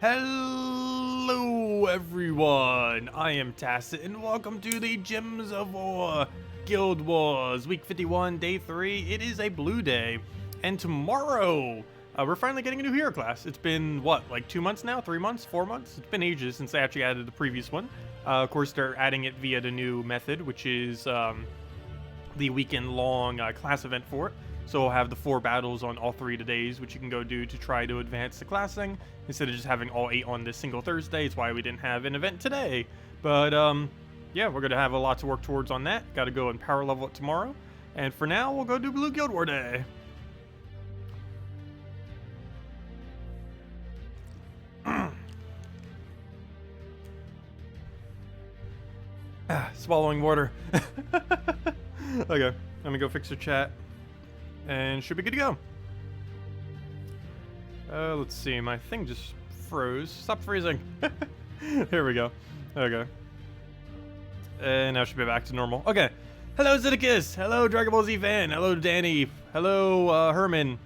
Hello everyone, I am Tacet and welcome to the Gems of War Guild Wars Week 51 Day 3. It is a blue day and tomorrow we're finally getting a new hero class. It's been what, like 2 months now? 3 months? 4 months? It's been ages since I actually added the previous one. Of course they're adding it via the new method, which is the weekend long class event for it. So we'll have the 4 battles on all 3 of the days, which you can go do to try to advance the classing instead of just having all 8 on this single Thursday. It's why we didn't have an event today. But yeah, we're gonna have a lot to work towards on that. Got to go and power level it tomorrow. And for now, we'll go do Blue Guild War Day. Swallowing water. Okay, let me go fix the chat. And should be good to go. Let's see, my thing just froze. Stop freezing. Here we go. Okay. And now should be back to normal. Okay. Hello, Zeddicus. Hello, Dragon Ball Z fan. Hello, Danny. Hello, Herman.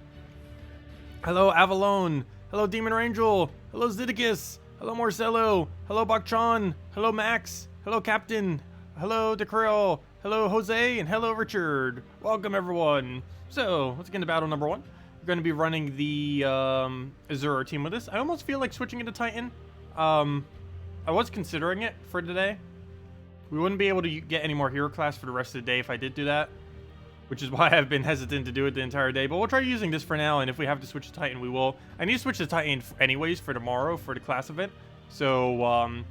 Hello, Avalon. Hello, Demon Angel. Hello, Zeddicus. Hello, Marcelo. Hello, Bakchan. Hello, Max. Hello, Captain. Hello, DeCreel. Hello, Jose. And hello, Richard. Welcome, everyone. So, let's get into battle number 1. We're going to be running the Azura team with us. I almost feel like switching into Titan. I was considering it for today. We wouldn't be able to get any more hero class for the rest of the day if I did do that, which is why I've been hesitant to do it the entire day. But we'll try using this for now, and if we have to switch to Titan, we will. I need to switch to Titan anyways for tomorrow for the class event. So,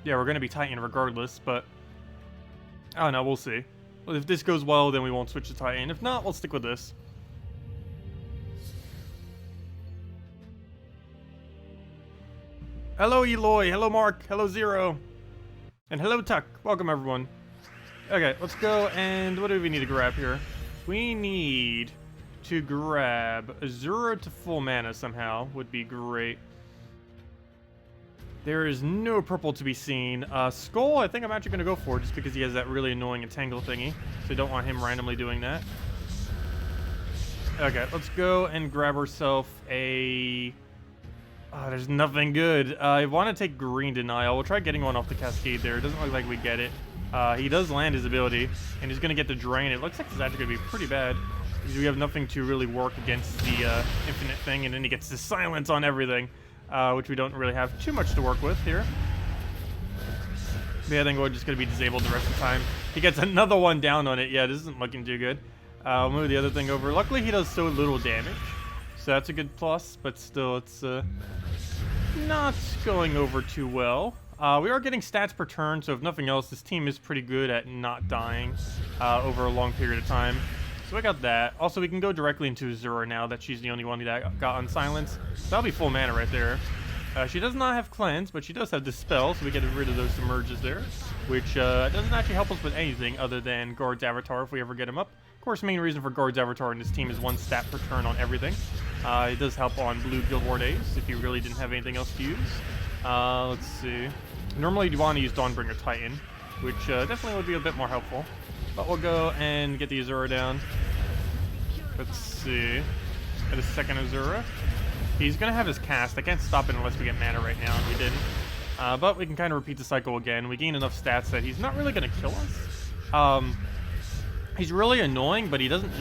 yeah, we're going to be Titan regardless, but I don't know, we'll see. Well, if this goes well, then we won't switch to Titan. If not, we'll stick with this. Hello, Eloy. Hello, Mark. Hello, Zero. And hello, Tuck. Welcome, everyone. Okay, let's go. And what do we need to grab here? We need to grab Azura to full mana somehow. Would be great. There is no purple to be seen. Skull, I think I'm actually going to go for just because he has that really annoying entangle thingy. So I don't want him randomly doing that. Okay, let's go and grab ourselves a... Oh, there's nothing good. I want to take Green Denial. We'll try getting one off the Cascade there. It doesn't look like we get it. He does land his ability, and he's going to get the Drain. It looks like this is actually going to be pretty bad because we have nothing to really work against the infinite thing, and then he gets the silence on everything. Which we don't really have too much to work with here. But yeah, I think we're just going to be disabled the rest of the time. He gets another one down on it. Yeah, this isn't looking too good. I'll move the other thing over. Luckily, he does so little damage. So that's a good plus, but still, it's not going over too well. We are getting stats per turn, so if nothing else, this team is pretty good at not dying over a long period of time. So I got that. Also, we can go directly into Azura now that she's the only one that got on silence. So that'll be full mana right there. She does not have cleanse, but she does have dispel, so we get rid of those submerges there, which doesn't actually help us with anything other than Guard's Avatar if we ever get him up. Of course, main reason for Guard's Avatar in this team is 1 stat per turn on everything. It does help on Blue Guild War days if you really didn't have anything else to use. Let's see. Normally you'd want to use Dawnbringer Titan, which definitely would be a bit more helpful. But we'll go and get the Azura down. Let's see. Get a second Azura. He's going to have his cast. I can't stop it unless we get mana right now, and we didn't. But we can kind of repeat the cycle again. We gain enough stats that he's not really going to kill us. He's really annoying, but he doesn't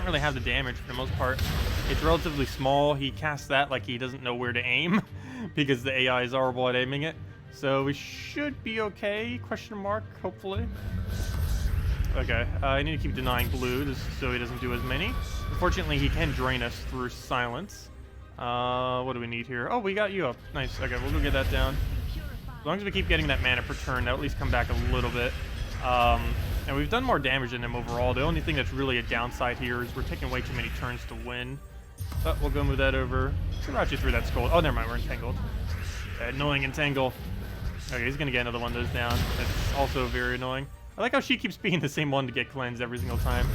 really have the damage for the most part. It's relatively small. He casts that like he doesn't know where to aim because the AI is horrible at aiming it. So we should be okay, question mark, hopefully. Okay, I need to keep denying blue just so he doesn't do as many. Unfortunately, he can drain us through silence. What do we need here? Oh, we got you up. Nice. Okay, we'll go get that down. As long as we keep getting that mana per turn, that'll at least come back a little bit. And we've done more damage than him overall. The only thing that's really a downside here is we're taking way too many turns to win. But we'll go move that over. Sriracha through that skull. Oh, never mind, we're entangled. Annoying entangle. Okay, he's gonna get another one of those down. That's also very annoying. I like how she keeps being the same one to get cleansed every single time.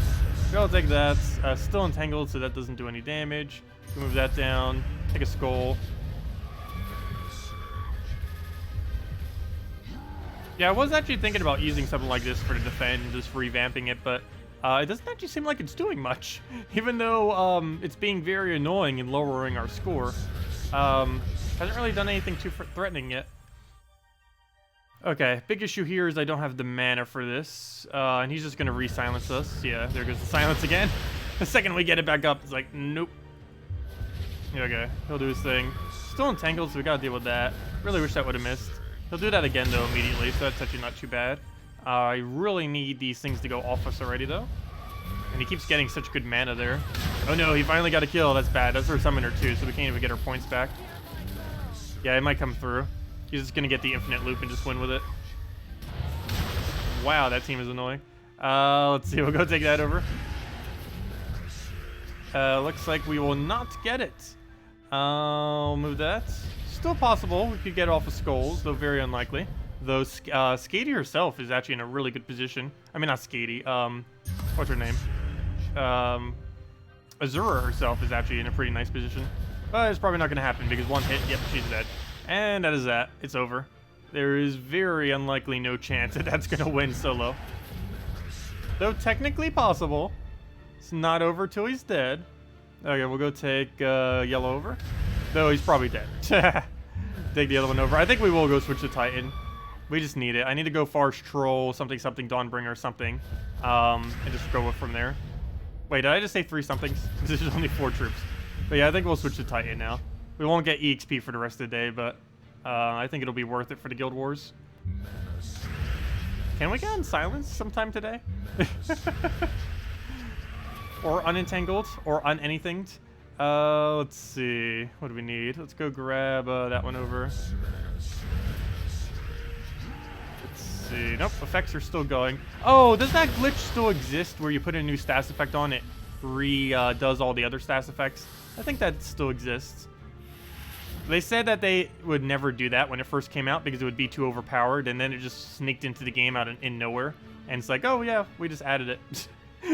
So I'll take that. Still entangled, so that doesn't do any damage. We'll move that down. Take a skull. Yeah, I was actually thinking about using something like this for the defend, just revamping it, but it doesn't actually seem like it's doing much, even though it's being very annoying and lowering our score. I Hasn't really done anything too threatening yet. Okay, big issue here is I don't have the mana for this. And he's just going to re-silence us. Yeah, there goes the silence again. The second we get it back up, it's like, nope. Okay, he'll do his thing. Still entangled, so we gotta deal with that. Really wish that would have missed. He'll do that again, though, immediately, so that's actually not too bad. I really need these things to go off us already, though. And he keeps getting such good mana there. Oh no, he finally got a kill. That's bad. That's our summoner, too, so we can't even get our points back. Yeah, it might come through. He's just gonna get the infinite loop and just win with it. Wow, that team is annoying. Let's see, we'll go take that over. Looks like we will not get it. I'll move that. Still possible. We could get off of skulls, though very unlikely. Though Skady herself is actually in a really good position. I mean, not Skady. What's her name? Azura herself is actually in a pretty nice position. But it's probably not going to happen because one hit, yep, she's dead. And that is that. It's over. There is very unlikely no chance that that's going to win solo. Though technically possible. It's not over till he's dead. Okay, we'll go take yellow over. Though he's probably dead. Take the other one over. I think we will go switch to Titan. We just need it. I need to go Farce Troll, something, Dawnbringer, something. And just go from there. Wait, did I just say 3 somethings? This is only 4 troops. But yeah, I think we'll switch to Titan now. We won't get EXP for the rest of the day, but I think it'll be worth it for the Guild Wars. Can we get on silence sometime today? Or unentangled, or unanythinged. Let's see. What do we need? Let's go grab that one over. Let's see. Nope, effects are still going. Oh, does that glitch still exist where you put a new status effect on it? Does all the other status effects? I think that still exists. They said that they would never do that when it first came out because it would be too overpowered, and then it just sneaked into the game out in nowhere. And it's like, oh yeah, we just added it.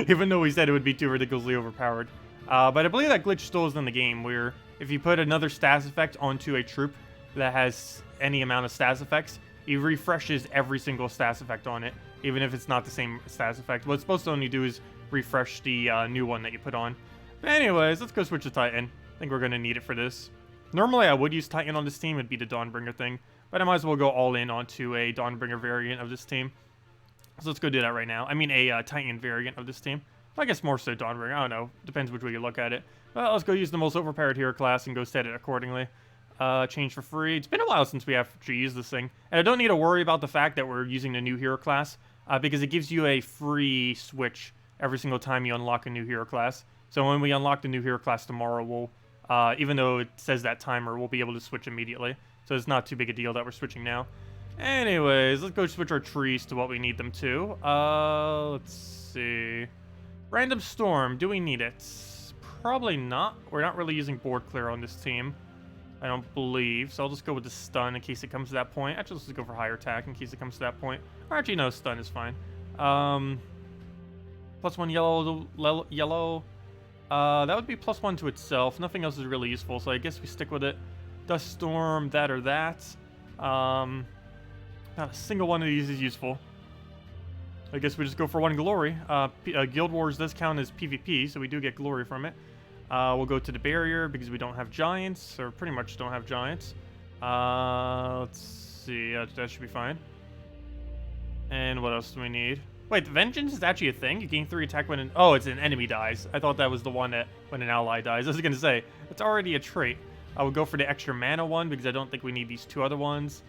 Even though we said it would be too ridiculously overpowered. But I believe that glitch still is in the game, where if you put another status effect onto a troop that has any amount of status effects, it refreshes every single status effect on it, even if it's not the same status effect. What it's supposed to only do is refresh the new one that you put on. But anyways, let's go switch to Titan. I think we're going to need it for this. Normally I would use Titan on this team, it'd be the Dawnbringer thing, but I might as well go all in onto a Dawnbringer variant of this team. So let's go do that right now. I mean a Titan variant of this team. I guess more so Dawnbringer, I don't know. Depends which way you look at it. Well, let's go use the most overpowered hero class and go set it accordingly. Change for free. It's been a while since we have to use this thing. And I don't need to worry about the fact that we're using the new hero class, because it gives you a free switch every single time you unlock a new hero class. So when we unlock the new hero class tomorrow, we'll, even though it says that timer, we'll be able to switch immediately. So it's not too big a deal that we're switching now. Anyways, let's go switch our trees to what we need them to. Let's see. Random Storm, do we need it? Probably not. We're not really using board clear on this team, I don't believe. So I'll just go with the stun in case it comes to that point. Actually, let's just go for higher attack in case it comes to that point. Or actually, no, stun is fine. +1 yellow. That would be +1 to itself. Nothing else is really useful, so I guess we stick with it. Dust Storm, that or that. Not a single one of these is useful. I guess we just go for 1 glory. Guild Wars does count as PvP, so we do get glory from it. We'll go to the barrier because we don't have giants, or pretty much don't have giants. Let's see, that should be fine. And what else do we need? Wait, the Vengeance is actually a thing? You gain 3 attack when oh, it's an enemy dies. I thought that was the one that when an ally dies. I was gonna say, it's already a trait. I would go for the extra mana one because I don't think we need these 2 other ones.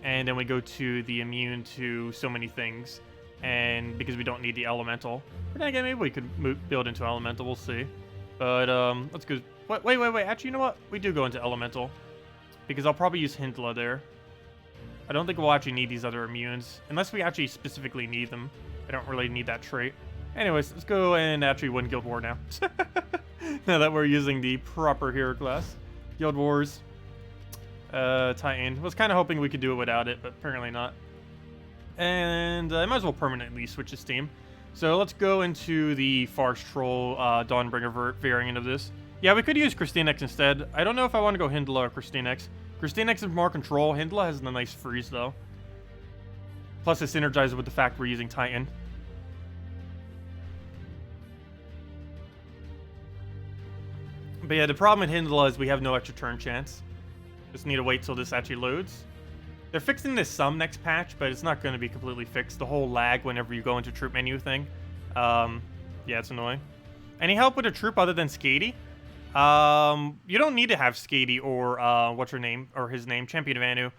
And then we go to the immune to so many things. And because we don't need the elemental. But then again, maybe we could build into elemental, we'll see. But let's go. Wait. Actually, you know what? We do go into elemental. Because I'll probably use Hindla there. I don't think we'll actually need these other immunes. Unless we actually specifically need them. I don't really need that trait. Anyways, let's go and actually win Guild War now. Now that we're using the proper hero class. Guild Wars. Titan. Was kind of hoping we could do it without it, but apparently not. And I might as well permanently switch this team. So let's go into the Farce Troll Dawnbringer variant of this. Yeah, we could use KrissTigger instead. I don't know if I want to go Hindla or KrissTigger. KrissTigger is more control. Hindla has a nice freeze, though. Plus, it synergizes with the fact we're using Titan. But yeah, the problem with Hindla is we have no extra turn chance. Just need to wait till this actually loads. They're fixing this some next patch, but it's not going to be completely fixed. The whole lag whenever you go into troop menu thing. Yeah, it's annoying. Any help with a troop other than Skady? You don't need to have Skady or, what's her name, or his name, Champion of Anu.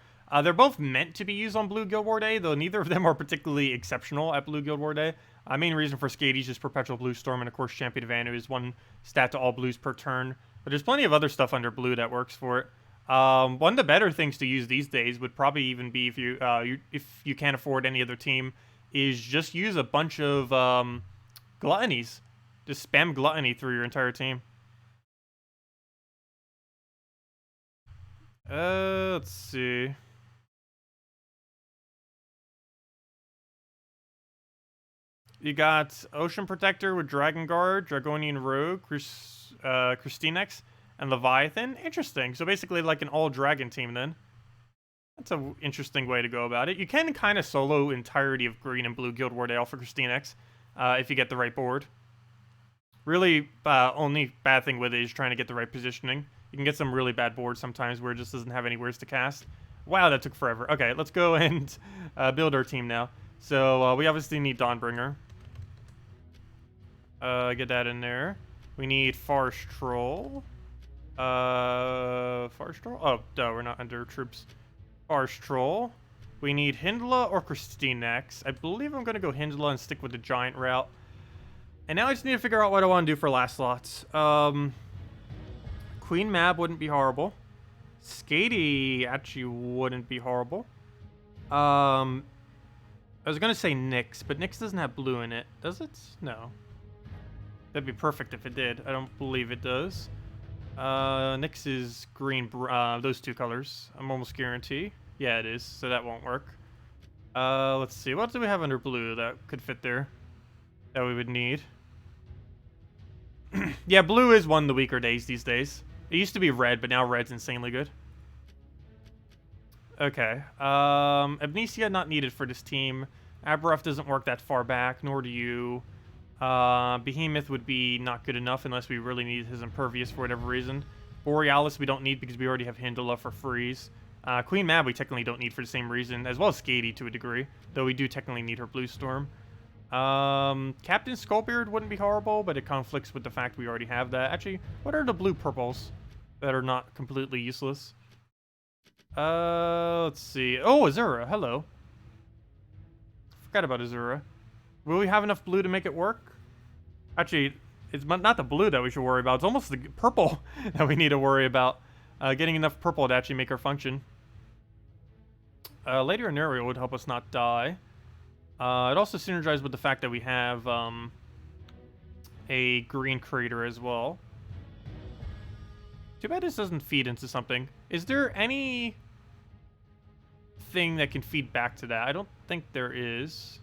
They're both meant to be used on Blue Guild War Day, though neither of them are particularly exceptional at Blue Guild War Day. Main reason for Skady is just Perpetual Blue Storm, and of course Champion of Anu is one stat to all blues per turn. But there's plenty of other stuff under blue that works for it. One of the better things to use these days would probably even be if you can't afford any other team, is just use a bunch of gluttonies. Just spam gluttony through your entire team. Let's see. You got Ocean Protector with Dragon Guard, Dragonian Rogue, Christinex, and Leviathan. Interesting. So basically like an all-dragon team then. That's an interesting way to go about it. You can kind of solo entirety of Green and Blue Guild War Day for Christinex if you get the right board. Really, only bad thing with it is trying to get the right positioning. You can get some really bad boards sometimes where it just doesn't have anywheres to cast. Wow, that took forever. Okay, let's go and build our team now. So we obviously need Dawnbringer. Get that in there. We need Forest Troll. Forest Troll? Oh, no, we're not under troops. Forest Troll. We need Hyndla or Christinex. I believe I'm going to go Hyndla and stick with the giant route. And now I just need to figure out what I want to do for last slots. Queen Mab wouldn't be horrible. Skady actually wouldn't be horrible. I was going to say Nyx, but Nyx doesn't have blue in it. Does it? No. That'd be perfect if it did. I don't believe it does. Nyx is green, those two colors. I'm almost guarantee. Yeah, it is, so that won't work. Let's see. What do we have under blue that could fit there? That we would need. Yeah, blue is one of the weaker days these days. It used to be red, but now red's insanely good. Okay. Amnesia not needed for this team. Aberruff doesn't work that far back, nor do you. Behemoth would be not good enough unless we really need his Impervious for whatever reason. Borealis we don't need because we already have Hyndla for freeze. Queen Mab we technically don't need for the same reason, as well as Skady to a degree, though we do technically need her Blue Storm. Captain Skullbeard wouldn't be horrible, but it conflicts with the fact we already have that. Actually, what are the blue purples that are not completely useless? Let's see. Oh, Azura, hello. Forgot about Azura. Will we have enough blue to make it work? Actually, it's not the blue that we should worry about. It's almost the purple that we need to worry about. Getting enough purple to actually make her function. Lady Arneria would help us not die. It also synergizes with the fact that we have a green crater as well. Too bad this doesn't feed into something. Is there any thing that can feed back to that? I don't think there is.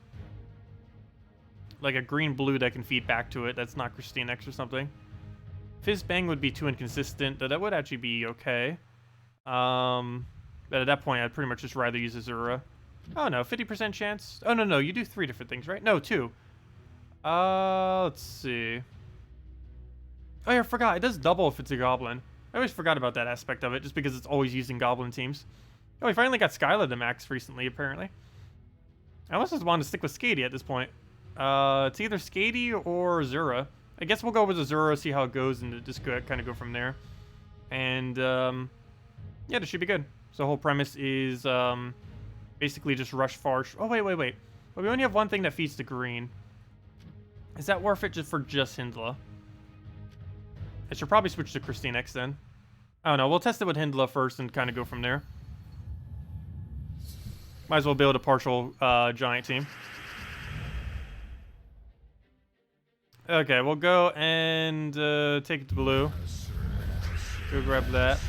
Like a green-blue that can feed back to it. That's not Christinex or something. Fizzbang would be too inconsistent, though that would actually be okay. But at that point, I'd pretty much just rather use Azura. Oh, no, 50% chance? Oh, no, you do 3 different things, right? No, 2. Let's see. Oh, yeah, I forgot. It does double if it's a goblin. I always forgot about that aspect of it, just because it's always using goblin teams. Oh, we finally got Skyla to max recently, apparently. I almost just wanted to stick with Skady at this point. It's either Skady or Azura. I guess we'll go with Azura, see how it goes, and just kind of go from there. And, yeah, this should be good. So the whole premise is, basically just rush far. Oh, wait. Well, we only have one thing that feeds the green. Is that worth it just for Hyndla? I should probably switch to Christinex then. I don't know. We'll test it with Hyndla first and kind of go from there. Might as well build a partial giant team. Okay, we'll go and take it to blue. Go grab that.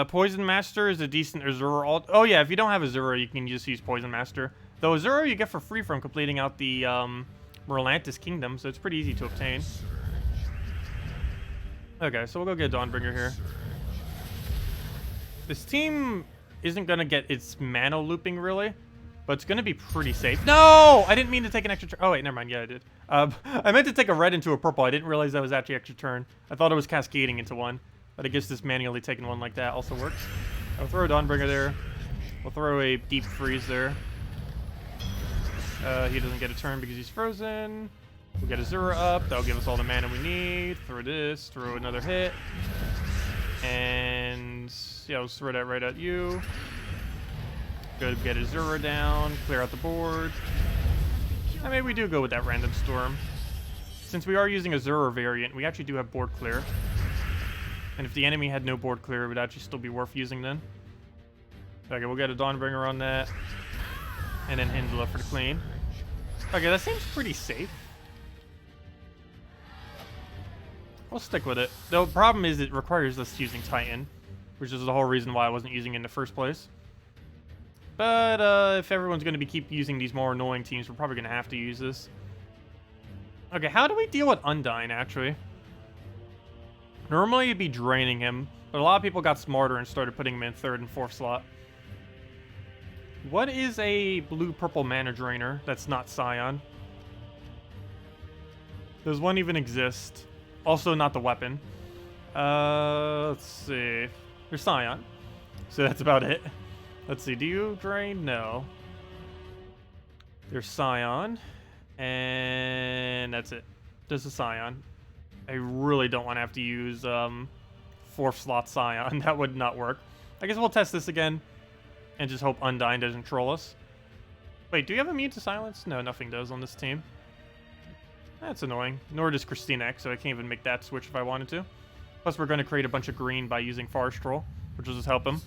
Poison Master is a decent Azura alt. Oh yeah, if you don't have Azura, you can just use Poison Master. Though Azura you get for free from completing out the Merlantis Kingdom, so it's pretty easy to obtain. Okay, so we'll go get Dawnbringer here. This team isn't going to get its mana looping, really. But it's going to be pretty safe. No! I didn't mean to take an extra turn. Oh, wait, never mind. Yeah, I did. I meant to take a red into a purple. I didn't realize that was actually extra turn. I thought it was cascading into one. But I guess this manually taking one like that also works. I'll throw a Dawnbringer there. We'll throw a Deep Freeze there. He doesn't get a turn because he's frozen. We'll get a Zura up. That'll give us all the mana we need. Throw this. Throw another hit. And yeah, let's throw that right at you. Go get a Zura down. Clear out the board. And maybe we do go with that Random Storm. Since we are using a Zura variant, we actually do have board clear. And if the enemy had no board clear, it would actually still be worth using then. Okay, we'll get a Dawnbringer on that. And then Hyndla for the clean. Okay, that seems pretty safe. We'll stick with it. The problem is it requires us using Titan, which is the whole reason why I wasn't using it in the first place. But if everyone's going to keep using these more annoying teams, we're probably going to have to use this. Okay, how do we deal with Undyne, actually? Normally you'd be draining him, but a lot of people got smarter and started putting him in 3rd and 4th slot. What is a blue-purple mana drainer that's not Scion? Does one even exist? Also not the weapon. Let's see. There's Scion. So that's about it. Let's see. Do you drain? No. There's Scion. And that's it. Just a Scion. I really don't want to have to use 4th slot Scion. That would not work. I guess we'll test this again. And just hope Undyne doesn't troll us. Wait, do you have immune to silence? No, nothing does on this team. That's annoying. Nor does Christina, so I can't even make that switch if I wanted to. Plus, we're going to create a bunch of green by using Forest Troll, which will just help him.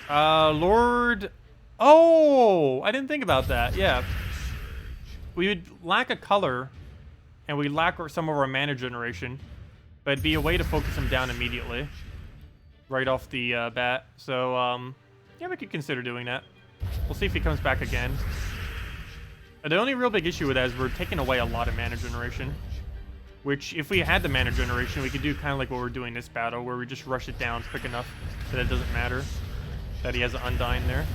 Lord... Oh! I didn't think about that. Yeah. We would lack a color, and we lack some of our mana generation. But it'd be a way to focus him down immediately. Right off the bat. So, yeah, we could consider doing that. We'll see if he comes back again. The only real big issue with that is we're taking away a lot of mana generation. Which, if we had the mana generation, we could do kind of like what we're doing this battle, where we just rush it down quick enough that it doesn't matter that he has an Undyne there.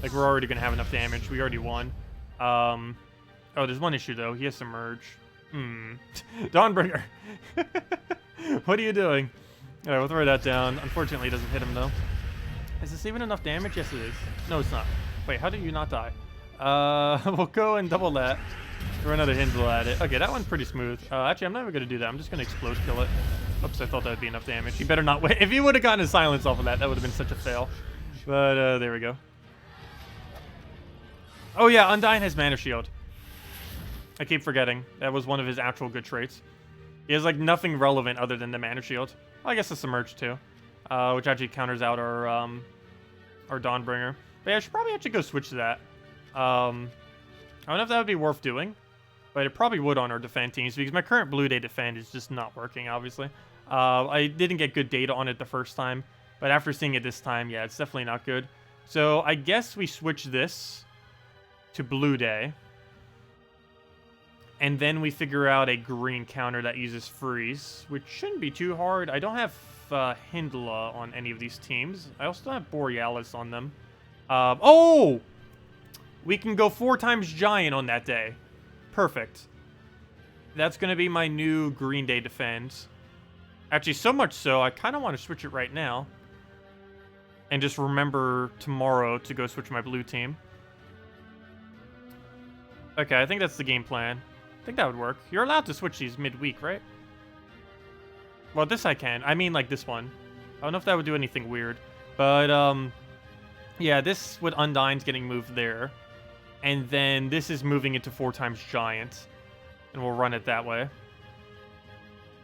Like, we're already going to have enough damage. We already won. Oh, there's one issue, though. He has to merge. Dawnbringer. What are you doing? Alright, we'll throw that down. Unfortunately, it doesn't hit him, though. Is this even enough damage? Yes, it is. No, it's not. Wait, how did you not die? We'll go and double that. Throw another Hyndla at it. Okay, that one's pretty smooth. Actually, I'm not even going to do that. I'm just going to explode kill it. Oops, I thought that would be enough damage. You better not wait. If you would have gotten a silence off of that, that would have been such a fail. But, there we go. Oh, yeah, Undyne has Mana Shield. I keep forgetting. That was one of his actual good traits. He has, like, nothing relevant other than the Mana Shield. Well, I guess the Submerge, too. Which actually counters out our Dawnbringer. But yeah, I should probably actually go switch to that. I don't know if that would be worth doing. But it probably would on our defend teams, because my current Blue Day defend is just not working, obviously. I didn't get good data on it the first time. But after seeing it this time, yeah, it's definitely not good. So I guess we switch this to Blue Day. And then we figure out a green counter that uses freeze, which shouldn't be too hard. I don't have Hyndla on any of these teams. I also don't have Borealis on them. Oh! We can go 4 times Giant on that day. Perfect. That's going to be my new Green Day defend. Actually, so much so, I kind of want to switch it right now. And just remember tomorrow to go switch my blue team. Okay, I think that's the game plan. I think that would work. You're allowed to switch these midweek, right? Well, this I can. I mean, like this one. I don't know if that would do anything weird. But, yeah, this with Undyne's getting moved there. And then this is moving it to 4 times Giant. And we'll run it that way.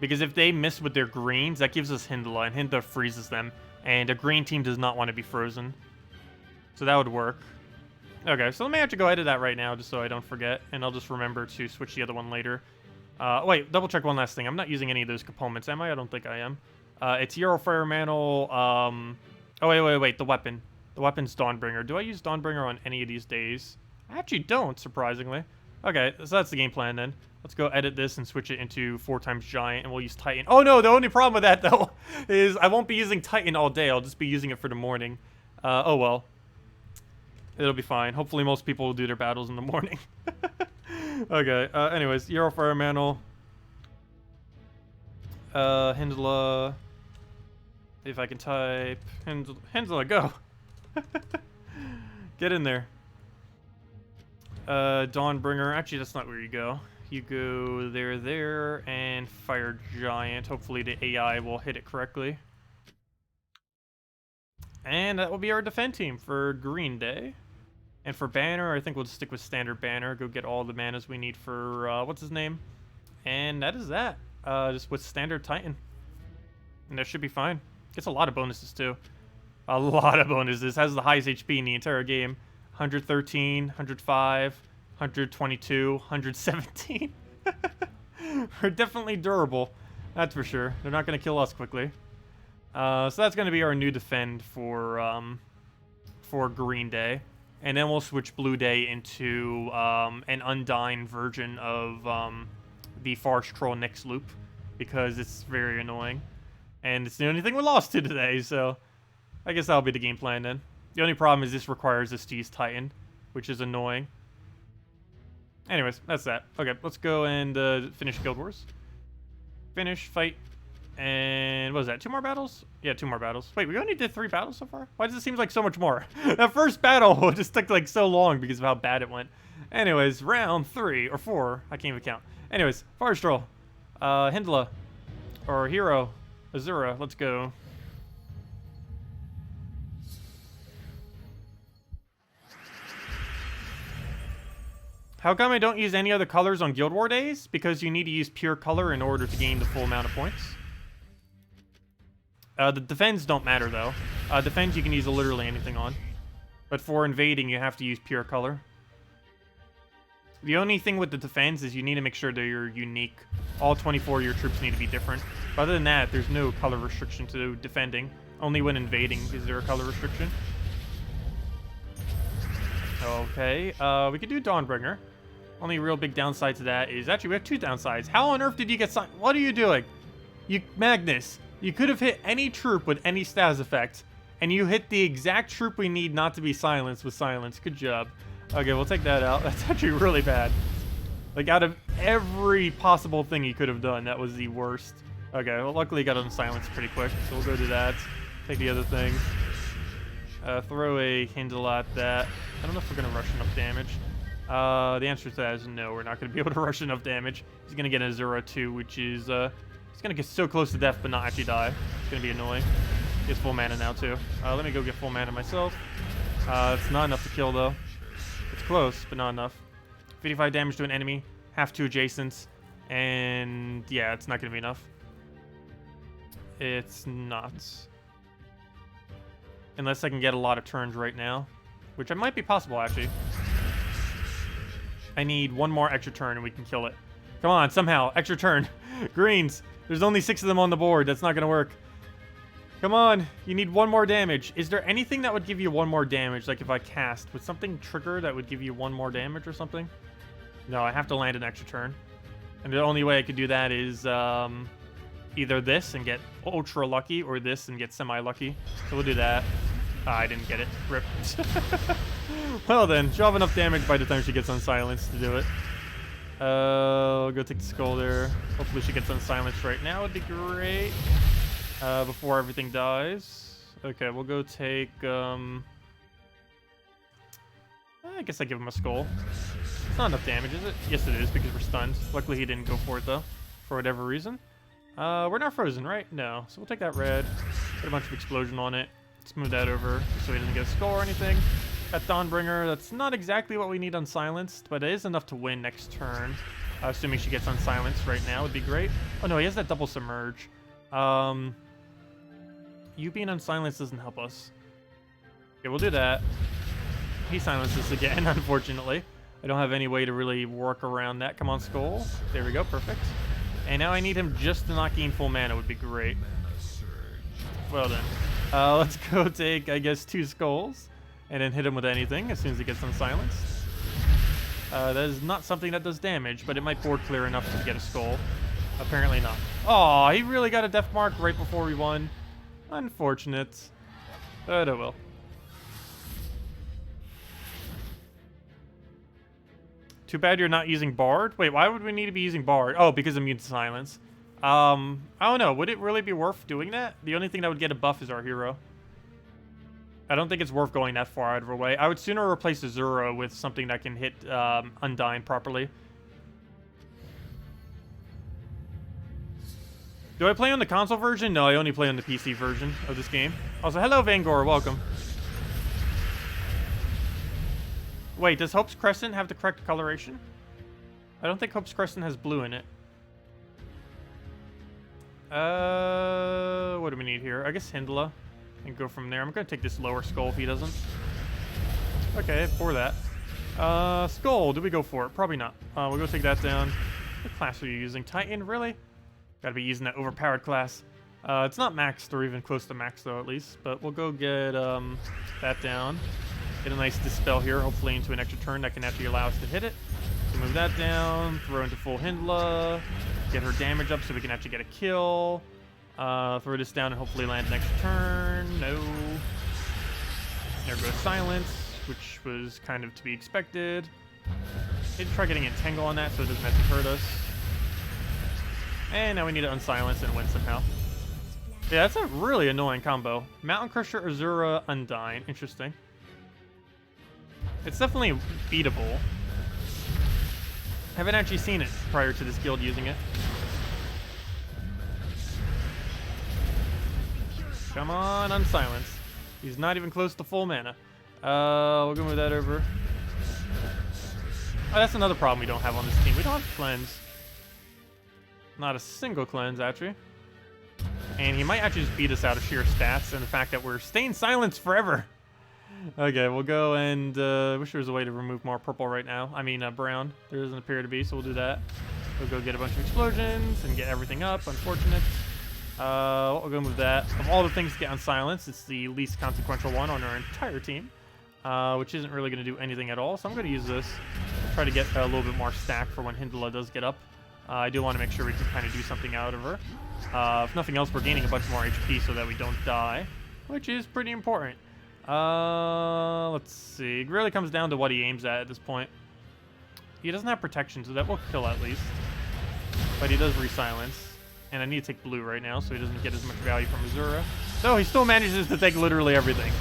Because if they miss with their greens, that gives us Hyndla, and Hyndla freezes them. And a green team does not want to be frozen. So that would work. Okay, so let me actually go edit that right now, just so I don't forget. And I'll just remember to switch the other one later. Wait, double check one last thing. I'm not using any of those components, am I? I don't think I am. It's Eurofire Mantle. Oh, wait, the weapon. The weapon's Dawnbringer. Do I use Dawnbringer on any of these days? I actually don't, surprisingly. Okay, so that's the game plan then. Let's go edit this and switch it into 4 times Giant, and we'll use Titan. Oh no, the only problem with that, though, is I won't be using Titan all day. I'll just be using it for the morning. Oh well. It'll be fine. Hopefully most people will do their battles in the morning. Okay, anyways, Eurofire Mantle. Hindla. If I can type Hindla, go. Get in there. Dawnbringer. Actually, that's not where you go. You go there, and Fire Giant. Hopefully the AI will hit it correctly. And that will be our defend team for Green Day. And for Banner, I think we'll just stick with standard Banner. Go get all the manas we need for, what's his name? And that is that. Just with standard Titan. And that should be fine. Gets a lot of bonuses, too. A lot of bonuses. Has the highest HP in the entire game. 113, 105, 122, 117. We're definitely durable. That's for sure. They're not going to kill us quickly. So that's going to be our new defend for Green Day. And then we'll switch Blue Day into an Undyne version of the Forest Troll next loop. Because it's very annoying. And it's the only thing we lost to today, so I guess that'll be the game plan then. The only problem is this requires us to use Titan, which is annoying. Anyways, that's that. Okay, let's go and finish Guild Wars. Finish, fight, and what was that? 2 more battles? Yeah, 2 more battles. Wait, we only did 3 battles so far? Why does it seem like so much more? That first battle just took like so long because of how bad it went. Anyways, round 3 or 4. I can't even count. Anyways, Forest Troll, Hindla, or Hero, Azura, let's go. How come I don't use any other colors on Guild War days? Because you need to use pure color in order to gain the full amount of points. The defends don't matter though. Defends you can use literally anything on. But for invading you have to use pure color. The only thing with the defense is you need to make sure that you're unique. All 24 of your troops need to be different. But other than that, there's no color restriction to defending. Only when invading is there a color restriction. Okay, we could do Dawnbringer. Only real big downside to that is... Actually, we have 2 downsides. How on earth did you get... What are you doing? Magnus, you could have hit any troop with any status effect. And you hit the exact troop we need not to be silenced with silence. Good job. Okay, we'll take that out. That's actually really bad. Like, out of every possible thing he could have done, that was the worst. Okay, well, luckily he got unsilenced pretty quick, so we'll go do that. Take the other thing. Throw a Hindle at that. I don't know if we're going to rush enough damage. The answer to that is no, we're not going to be able to rush enough damage. He's going to get an Azura too, which is... he's going to get so close to death but not actually die. It's going to be annoying. He has full mana now too. Let me go get full mana myself. It's not enough to kill though. It's close, but not enough. 55 damage to an enemy, half to adjacents, and yeah, it's not going to be enough. It's not. Unless I can get a lot of turns right now, which might be possible actually. I need 1 more extra turn and we can kill it. Come on, somehow, extra turn. Greens, there's only 6 of them on the board. That's not going to work. Come on, you need 1 more damage. Is there anything that would give you 1 more damage? Like if I cast, would something trigger that would give you 1 more damage or something? No, I have to land an extra turn. And the only way I could do that is either this and get ultra lucky or this and get semi-lucky. So we'll do that. I didn't get it. Rip. Well then, she'll have enough damage by the time she gets unsilenced to do it. I'll go take the skull there. Hopefully she gets unsilenced right now. Would be great. Before everything dies. Okay, we'll go take, I guess I give him a skull. It's not enough damage, is it? Yes, it is, because we're stunned. Luckily, he didn't go for it, though, for whatever reason. We're not frozen, right? No. So we'll take that red, put a bunch of explosion on it, smooth that over, so he doesn't get a skull or anything. Got Dawnbringer. That's not exactly what we need unsilenced, but it is enough to win next turn. Assuming she gets unsilenced right now would be great. Oh, no, he has that double submerge. You being unsilenced doesn't help us. Okay, we'll do that. He silences again, unfortunately. I don't have any way to really work around that. Come on, Skull. There we go, perfect. And now I need him just to not gain full mana would be great. Well then. Let's go take, I guess, 2 skulls. And then hit him with anything as soon as he gets unsilenced. That is not something that does damage, but it might board clear enough to get a skull. Apparently not. Oh, he really got a death mark right before we won. Unfortunate. But oh well. Too bad you're not using Bard. Wait, why would we need to be using Bard? Oh, because immune to silence. I don't know. Would it really be worth doing that? The only thing that would get a buff is our hero. I don't think it's worth going that far out of our way. I would sooner replace Azura with something that can hit Undyne properly. Do I play on the console version? No, I only play on the PC version of this game. Also, hello, Vangor. Welcome. Wait, does Hope's Crescent have the correct coloration? I don't think Hope's Crescent has blue in it. What do we need here? I guess Hyndla. And go from there. I'm gonna take this lower skull if he doesn't. Okay, for that. Skull, do we go for it? Probably not. We'll go take that down. What class are you using? Titan, really? Gotta be using that overpowered class. It's not maxed or even close to max though, at least. But we'll go get that down. Get a nice dispel here, hopefully into an extra turn that can actually allow us to hit it. So move that down, throw into full Hyndla, get her damage up so we can actually get a kill. Throw this down and hopefully land an extra turn. No. There goes Silence, which was kind of to be expected. Need to try getting Entangle on that so it doesn't have to hurt us. And now we need to unsilence and win somehow. Yeah, that's a really annoying combo. Mountain Crusher, Azura, Undyne. Interesting. It's definitely beatable. Haven't actually seen it prior to this guild using it. Come on, unsilence. He's not even close to full mana. We'll go move that over. Oh, that's another problem we don't have on this team. We don't have cleanse. Not a single cleanse, actually. And he might actually just beat us out of sheer stats and the fact that we're staying silenced forever. Okay, we'll go and wish there was a way to remove more purple right now. I mean, brown. There doesn't appear to be, so we'll do that. We'll go get a bunch of explosions and get everything up. Unfortunate. We'll go move that. Of all the things to get on silence, it's the least consequential one on our entire team, which isn't really going to do anything at all. So I'm going to use this. Try to get a little bit more stack for when Hyndla does get up. I do want to make sure we can kind of do something out of her. If nothing else, we're gaining a bunch more HP so that we don't die, which is pretty important. Let's see. It really comes down to what he aims at this point. He doesn't have protection, so that will kill at least. But he does re-silence. And I need to take blue right now so he doesn't get as much value from Azura. So he still manages to take literally everything.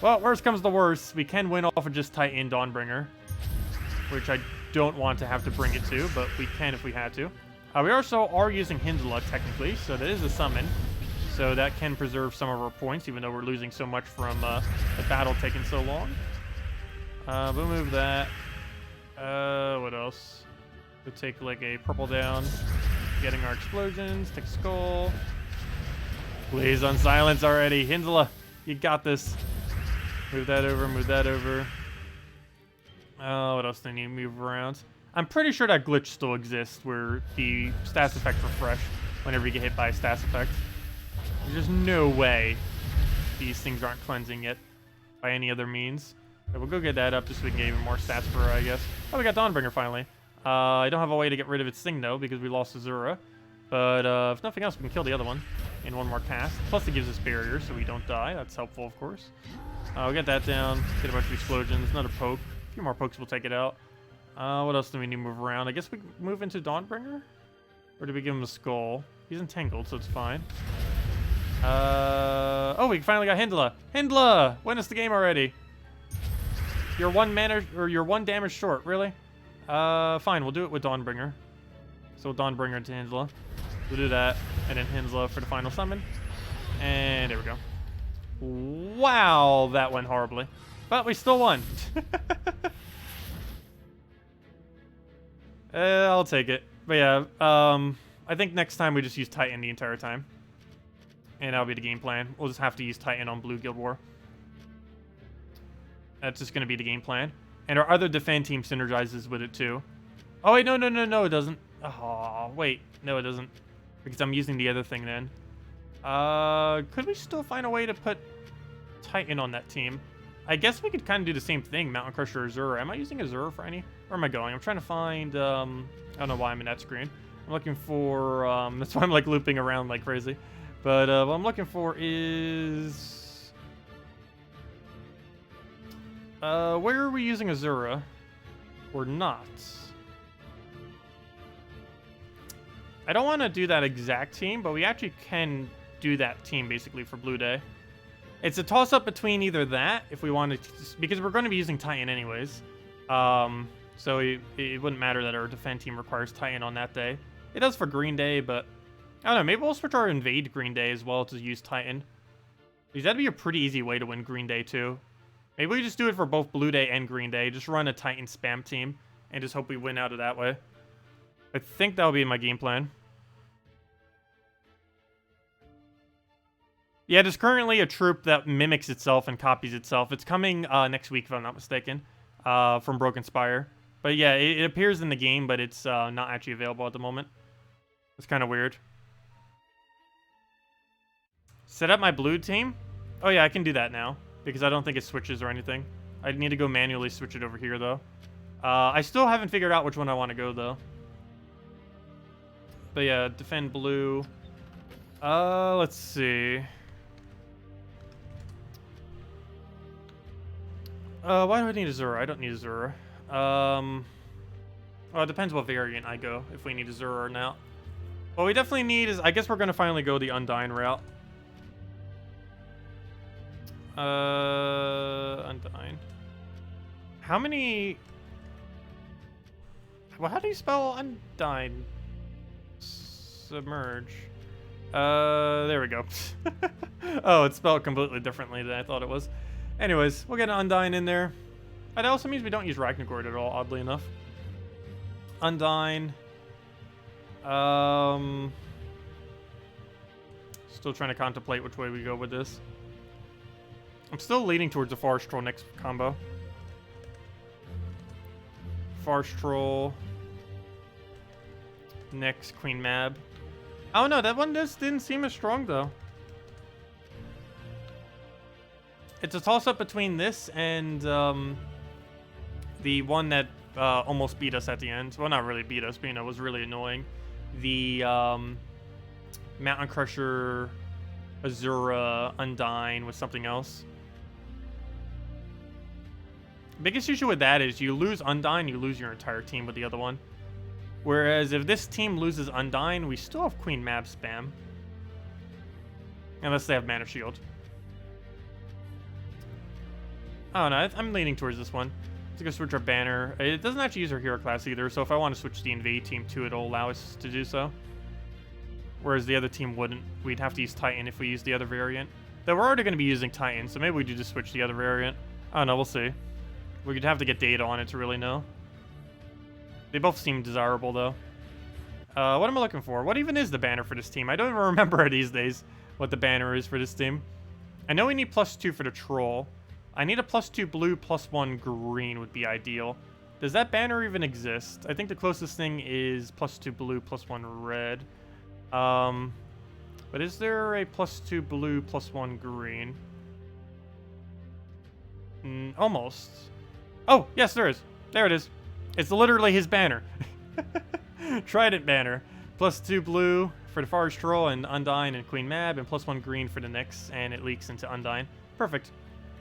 Well, worst comes to worst. We can win off of just Titan Dawnbringer, which I don't want to have to bring it to, but we can if we had to. We also are using Hyndla technically, so that is a summon. So that can preserve some of our points, even though we're losing so much from the battle taking so long. We'll move that. What else? We'll take like a purple down. Getting our explosions. Take skull. Please unsilence already. Hyndla, you got this. Move that over, move that over. What else do I need to move around? I'm pretty sure that glitch still exists where the stats effect refresh whenever you get hit by a stats effect. There's no way these things aren't cleansing yet by any other means. Okay, we'll go get that up just so we can get even more stats for her, I guess. Oh, we got Dawnbringer finally. I don't have a way to get rid of its thing, though, because we lost Azura. But if nothing else, we can kill the other one in one more cast. Plus, it gives us barrier, so we don't die. That's helpful, of course. We'll get that down. Get a bunch of explosions. Another poke. A few more pokes will take it out. What else do we need to move around? I guess we move into Dawnbringer? Or do we give him a skull? He's entangled, so it's fine. Oh, we finally got Hyndla. Hyndla! Win us the game already. You're one mana, or you're one damage short, really? Fine, we'll do it with Dawnbringer. So Dawnbringer to Hyndla. We'll do that, and then Hyndla for the final summon. And there we go. Wow, that went horribly. But we still won. I'll take it. But yeah, I think next time we just use Titan the entire time. And that'll be the game plan. We'll just have to use Titan on Blue Guild War. That's just going to be the game plan. And our other defend team synergizes with it too. Oh, wait, no, it doesn't. Oh, wait. No, it doesn't. Because I'm using the other thing then. Could we still find a way to put Titan on that team? I guess we could kind of do the same thing. Mountain Crusher, Azura. Am I using Azura for any? Where am I going? I'm trying to find, I don't know why I'm in that screen. I'm looking for, that's why I'm like looping around like crazy. But what I'm looking for is... where are we using Azura? Or not? I don't want to do that exact team, but we actually can do that team basically for Blue Day. It's a toss-up between either that, if we wanted to, because we're going to be using Titan anyways. So it wouldn't matter that our defend team requires Titan on that day. It does for Green Day, but I don't know. Maybe we'll switch our Invade Green Day as well to use Titan. Because that'd be a pretty easy way to win Green Day too. Maybe we just do it for both Blue Day and Green Day. Just run a Titan spam team and just hope we win out of that way. I think that'll be my game plan. Yeah, there's currently a troop that mimics itself and copies itself. It's coming next week, if I'm not mistaken, from Broken Spire. But yeah, it appears in the game, but it's not actually available at the moment. It's kind of weird. Set up my blue team? Oh yeah, I can do that now, because I don't think it switches or anything. I need to go manually switch it over here, though. I still haven't figured out which one I want to go, though. But yeah, defend blue. Let's see. Why do I need a Zura? I don't need a Zura. Well, it depends what variant I go, if we need a Zura or not. What we definitely need is, I guess we're going to finally go the Undyne route. Undyne. How many... Well, how do you spell Undyne? Submerge. There we go. Oh, it's spelled completely differently than I thought it was. Anyways, we'll get an Undyne in there. That also means we don't use Ragnargord at all, oddly enough. Undyne. Still trying to contemplate which way we go with this. I'm still leaning towards the Forest Troll next combo. Forest Troll. Next Queen Mab. Oh no, that one just didn't seem as strong though. It's a toss-up between this and the one that almost beat us at the end. Well, not really beat us, but you know, was really annoying. The Mountain Crusher, Azura, Undyne with something else. Biggest issue with that is you lose Undyne, you lose your entire team with the other one. Whereas if this team loses Undyne, we still have Queen Mab spam. Unless they have Mana Shield. Oh no, I'm leaning towards this one. Let's go switch our banner. It doesn't actually use our hero class either, so if I want to switch the Invade team to it, it'll allow us to do so. Whereas the other team wouldn't. We'd have to use Titan if we use the other variant. Though we're already going to be using Titan, so maybe we do just switch the other variant. I don't know, we'll see. We could have to get data on it to really know. They both seem desirable, though. What am I looking for? What even is the banner for this team? I don't even remember these days what the banner is for this team. I know we need +2 for the Troll. I need a +2 blue, +1 green would be ideal. Does that banner even exist? I think the closest thing is +2 blue, +1 red. But is there a +2 blue, +1 green? Almost. Oh, yes, there is. There it is. It's literally his banner. Trident banner. +2 blue for the Forest Troll and Undyne and Queen Mab, and +1 green for the next, and it leaks into Undyne. Perfect.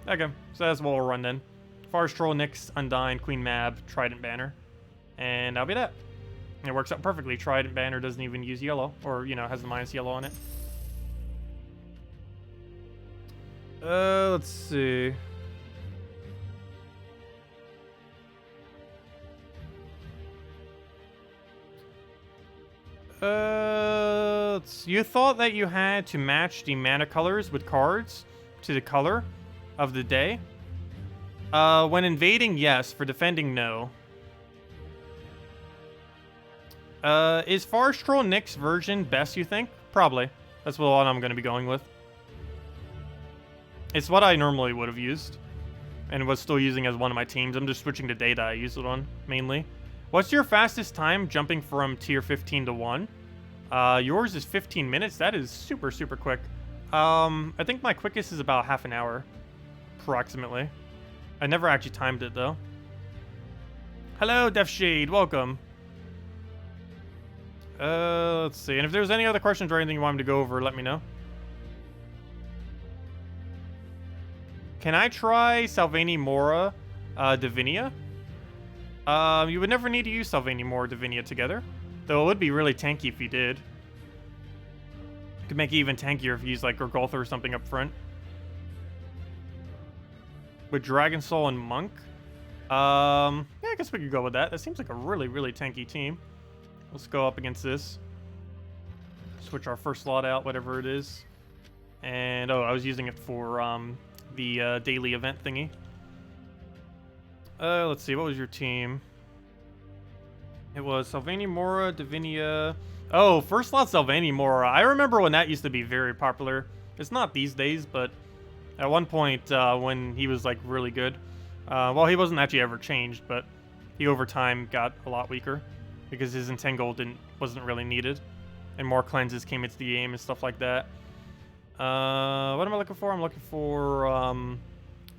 Okay, so that's what we'll run then. Forest Troll, Nyx, Undyne, Queen Mab, Trident banner. And that'll be that. And it works out perfectly. Trident banner doesn't even use yellow, or, you know, has the minus yellow on it. Let's see. You thought that you had to match the mana colors with cards to the color of the day? When invading, yes. For defending, no. Is Forest Troll Nyx version best, you think? Probably. That's what I'm going to be going with. It's what I normally would have used. And was still using as one of my teams. I'm just switching the data I use it on, mainly. What's your fastest time jumping from tier 15 to 1? Yours is 15 minutes. That is super, super quick. I think my quickest is about half an hour. Approximately. I never actually timed it, though. Hello, Def Shade. Welcome. Let's see. And if there's any other questions or anything you want me to go over, let me know. Can I try Salvani Mora Divinia? You would never need to use Salvani Mora Divinia together. Though it would be really tanky if he did. Could make it even tankier if he used like Gorgoltha or something up front. With Dragon Soul and Monk. Yeah, I guess we could go with that. That seems like a really, really tanky team. Let's go up against this. Switch our first slot out, whatever it is. And, oh, I was using it for the daily event thingy. Let's see, what was your team? It was Sylvania Mora, Divinia. Oh, first slot Sylvania Mora. I remember when that used to be very popular. It's not these days, but at one point when he was like really good. Well, he wasn't actually ever changed, but he over time got a lot weaker because his Entangle wasn't really needed, and more cleanses came into the game and stuff like that. What am I looking for? I'm looking for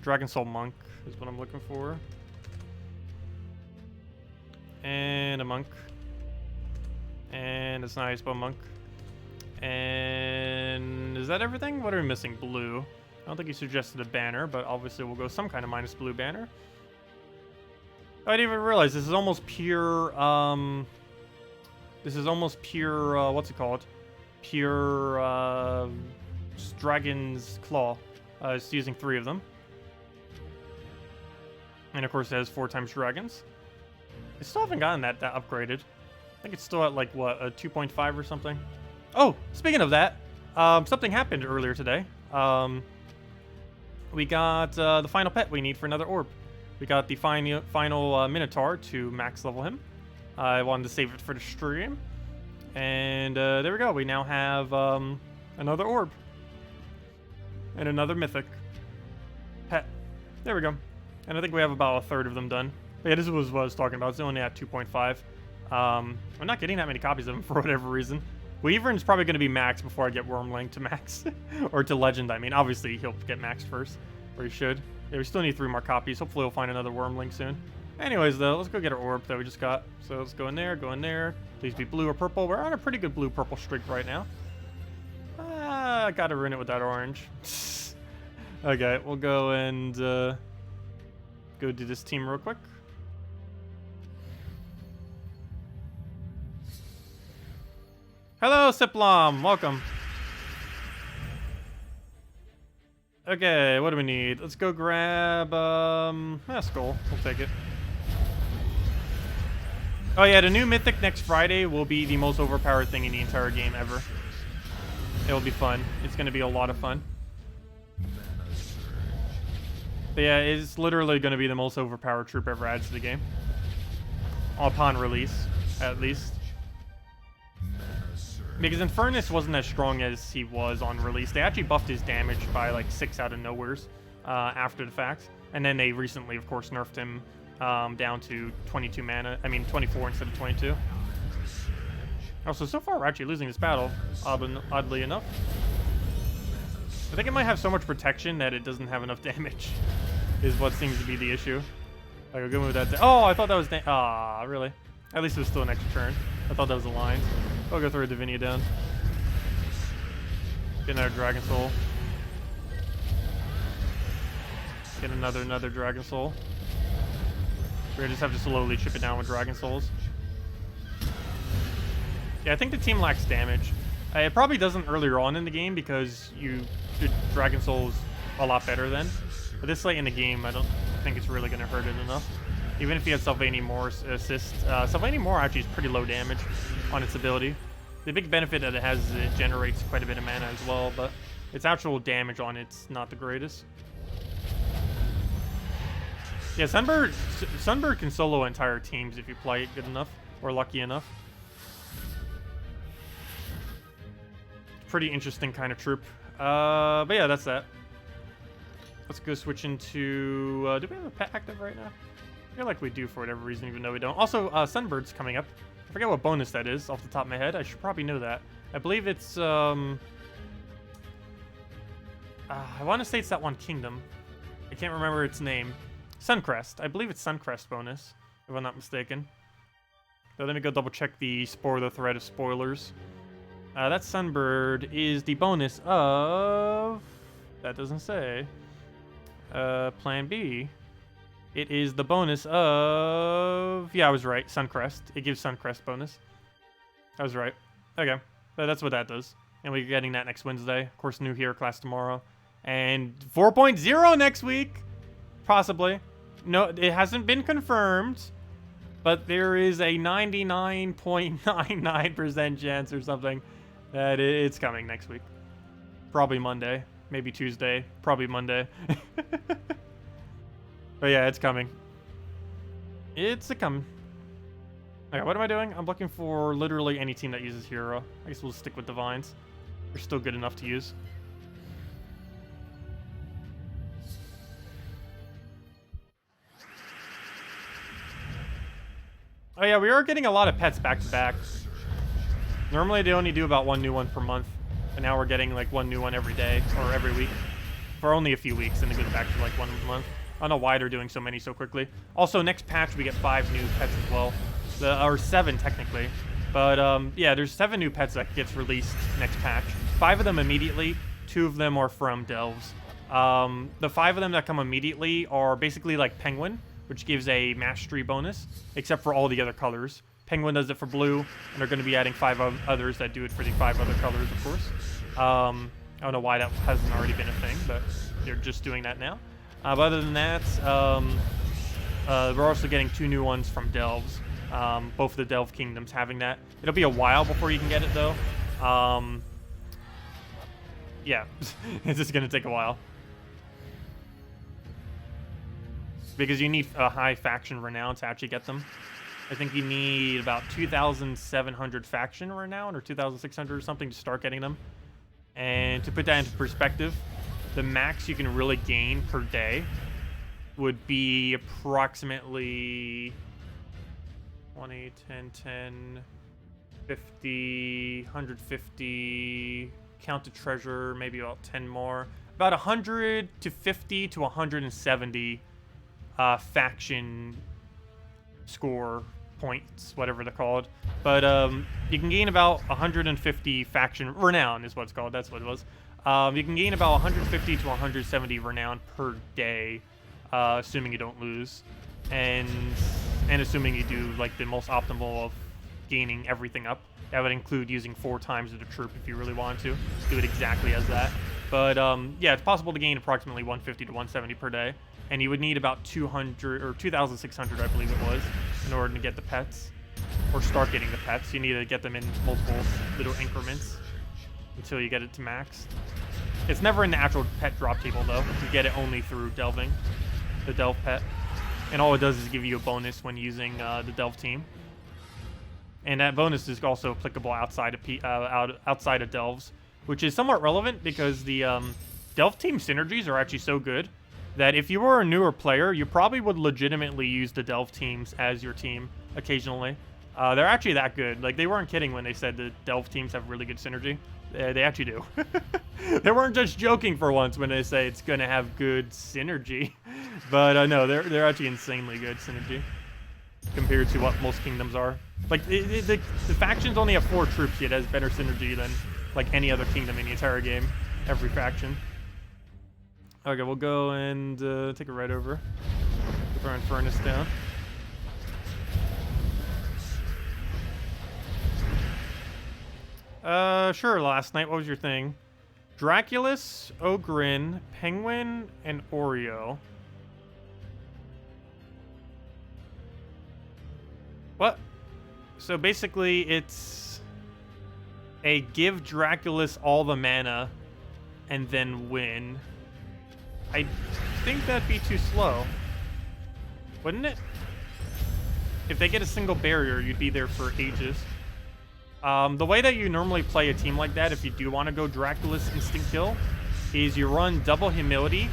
Dragon Soul Monk is what I'm looking for. And a monk. And a nice bow monk. And is that everything? What are we missing? Blue. I don't think he suggested a banner, but obviously we'll go some kind of minus blue banner. I didn't even realize this is almost pure, what's it called? Pure, Dragon's Claw. It's using 3 of them. And of course it has 4 times dragons. I still haven't gotten that upgraded. I think it's still at like, what, a 2.5 or something? Oh, speaking of that, something happened earlier today. We got the final pet we need for another orb. We got the final Minotaur to max level him. I wanted to save it for the stream. And there we go. We now have another orb. And another Mythic pet. There we go. And I think we have about a third of them done. But yeah, this was what I was talking about. It's only at 2.5. I'm not getting that many copies of him for whatever reason. Wyvern's probably going to be max before I get Wormling to max. Or to Legend, I mean. Obviously, he'll get max first. Or he should. Yeah, we still need 3 more copies. Hopefully, we'll find another Wormling soon. Anyways, though, let's go get our orb that we just got. So let's go in there, go in there. Please be blue or purple. We're on a pretty good blue-purple streak right now. I gotta ruin it with that orange. Okay, we'll go and go do this team real quick. Hello, Siplom. Welcome. Okay, what do we need? Let's go grab, Skull. We'll take it. Oh yeah, the new Mythic next Friday will be the most overpowered thing in the entire game ever. It'll be fun. It's going to be a lot of fun. But yeah, it's literally going to be the most overpowered troop ever added to the game. Upon release, at least. Because Infernus wasn't as strong as he was on release. They actually buffed his damage by like 6 out of nowheres after the fact. And then they recently, of course, nerfed him down to 22 mana. I mean, 24 instead of 22. Also, so far we're actually losing this battle, oddly enough. I think it might have so much protection that it doesn't have enough damage, is what seems to be the issue. Like, I'll go with that. Oh, I thought that was... really? At least it was still an extra turn. I thought that was aligned. I'll go throw a Divinia down. Get another Dragon Soul. Get another Dragon Soul. We're gonna just have to slowly chip it down with Dragon Souls. Yeah, I think the team lacks damage. It probably doesn't earlier on in the game because you did Dragon Souls a lot better then. But this late in the game, I don't think it's really gonna hurt it enough. Even if you have Sylvania Moore's assist. Sylvania Moore actually is pretty low damage on its ability. The big benefit that it has is it generates quite a bit of mana as well, but its actual damage on it's not the greatest. Yeah, Sunbird can solo entire teams if you play it good enough, or lucky enough. Pretty interesting kind of troop. But yeah, that's that. Let's go switch into... do we have a pet active right now? I feel like we do for whatever reason, even though we don't. Also, Sunbird's coming up. I forget what bonus that is off the top of my head. I should probably know that. I believe it's... I want to say it's that one kingdom. I can't remember its name. Suncrest. I believe it's Suncrest bonus, if I'm not mistaken. So let me go double check the spoiler thread of spoilers. That Sunbird is the bonus of... That doesn't say. Plan B. It is the bonus of... Yeah, I was right. Suncrest. It gives Suncrest bonus. I was right. Okay, but that's what that does. And we're getting that next Wednesday. Of course, new hero class tomorrow. And 4.0 next week. Possibly. No, it hasn't been confirmed. But there is a 99.99% chance or something that it's coming next week. Probably Monday. Maybe Tuesday. Probably Monday. But yeah, it's coming. It's a coming. Okay, what am I doing? I'm looking for literally any team that uses hero. I guess we'll stick with Divines. They're still good enough to use. Oh yeah, we are getting a lot of pets back to back. Normally they only do about one new one per month, but now we're getting like one new one every day or every week for only a few weeks, and it goes back to like one a month. I don't know why they're doing so many so quickly. Also, next patch we get 5 new pets as well, or 7 technically. But yeah, there's 7 new pets that gets released next patch. 5 of them immediately. 2 of them are from delves. The 5 of them that come immediately are basically like Penguin, which gives a mastery bonus, except for all the other colors. Penguin does it for blue, and they're going to be adding 5 others that do it for the 5 other colors, of course. I don't know why that hasn't already been a thing, but they're just doing that now. But other than that, we're also getting 2 new ones from delves. Both of the delve kingdoms having that. It'll be a while before you can get it, though. Yeah, it's just going to take a while. Because you need a high faction renown to actually get them. I think you need about 2,700 faction renown or 2,600 or something to start getting them. And to put that into perspective, the max you can really gain per day would be approximately 20, 10, 10, 50, 150, count the treasure, maybe about 10 more. About 100 to 50 to 170 faction score points, whatever they're called. But you can gain about 150 faction renown is what it's called. That's what it was. You can gain about 150 to 170 renown per day, assuming you don't lose, and assuming you do like the most optimal of gaining everything up. That would include using 4 times of the troop if you really wanted to do it exactly as that. But yeah, it's possible to gain approximately 150 to 170 per day, and you would need about 200 or 2,600, I believe it was, in order to get the pets or start getting the pets. You need to get them in multiple little increments until you get it to max. It's never in the actual pet drop table though. You get it only through delving, the delve pet. And all it does is give you a bonus when using the delve team. And that bonus is also applicable outside of outside of delves, which is somewhat relevant because the delve team synergies are actually so good that if you were a newer player, you probably would legitimately use the delve teams as your team occasionally. They're actually that good. Like, they weren't kidding when they said the delve teams have really good synergy. They actually do. They weren't just joking for once when they say it's going to have good synergy. But no, they're actually insanely good synergy compared to what most kingdoms are. Like, the factions only have 4 troops, yet has better synergy than like any other kingdom in the entire game. Every faction. Okay, we'll go and take a right over. Throw in Furnace down. Sure, last night, what was your thing? Draculus, Ogrin, Penguin, and Oreo. What? So basically, it's a give Draculus all the mana and then win. I think that'd be too slow. Wouldn't it? If they get a single barrier, you'd be there for ages. The way that you normally play a team like that, if you do want to go Draculus instant kill, is you run double Humility,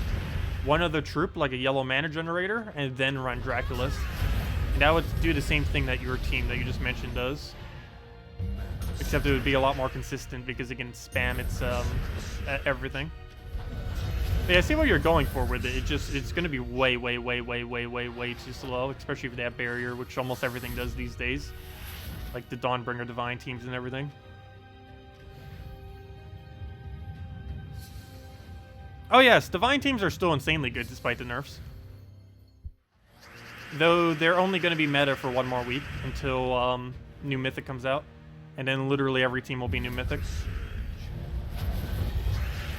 one other troop, like a yellow mana generator, and then run Draculus. And that would do the same thing that your team that you just mentioned does. Except it would be a lot more consistent because it can spam its everything. But yeah, I see what you're going for with it. It's going to be way too slow, especially if they have barrier, which almost everything does these days. Like the Dawnbringer Divine teams and everything. Oh yes, Divine teams are still insanely good despite the nerfs. Though they're only going to be meta for 1 more week until new Mythic comes out. and then literally every team will be new Mythic.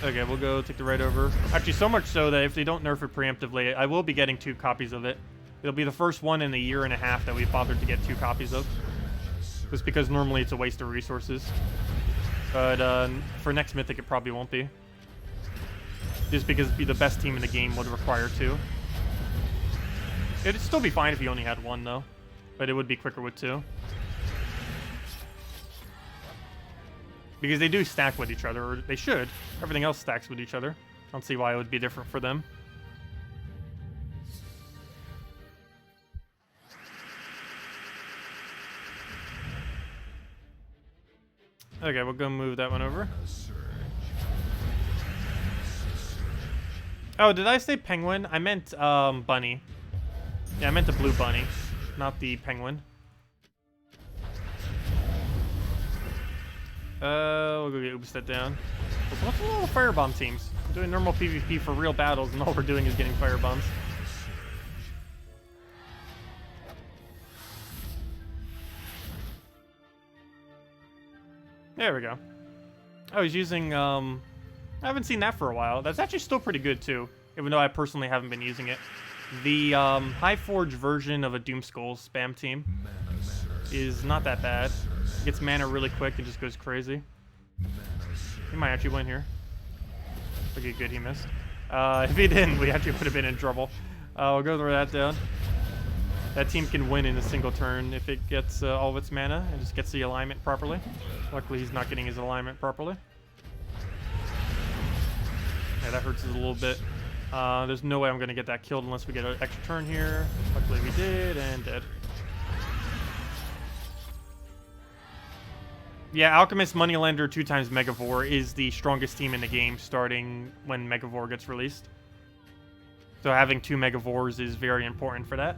Okay, we'll go take the right over. Actually, so much so that if they don't nerf it preemptively, I will be getting 2 copies of it. It'll be the first one in a year and a half that we've bothered to get 2 copies of. Just because normally it's a waste of resources. But for next Mythic, it probably won't be. Just because it'd be the best team in the game would require 2. It'd still be fine if you only had 1, though. But it would be quicker with 2. Because they do stack with each other, or they should. Everything else stacks with each other. I don't see why it would be different for them. Okay, we'll go move that one over. Oh, did I say penguin? I meant bunny. Yeah, I meant the blue bunny, not the penguin. We'll go get Oobstead down. What's with all the firebomb teams? I'm doing normal PvP for real battles, and all we're doing is getting firebombs. There we go. Oh, he's using, I haven't seen that for a while. That's actually still pretty good, too, even though I personally haven't been using it. The High Forge version of a Doomskull spam team is not that bad. Gets mana really quick and just goes crazy. He might actually win here. Okay, good, he missed. If he didn't, we actually would have been in trouble. We'll go throw that down. That team can win in a single turn if it gets all of its mana and just gets the alignment properly. Luckily, he's not getting his alignment properly. Yeah, that hurts us a little bit. There's no way I'm going to get that killed unless we get an extra turn here. Luckily, we did, and dead. Yeah, Alchemist, Moneylender, 2 times Megavore is the strongest team in the game starting when Megavore gets released. So having 2 Megavores is very important for that.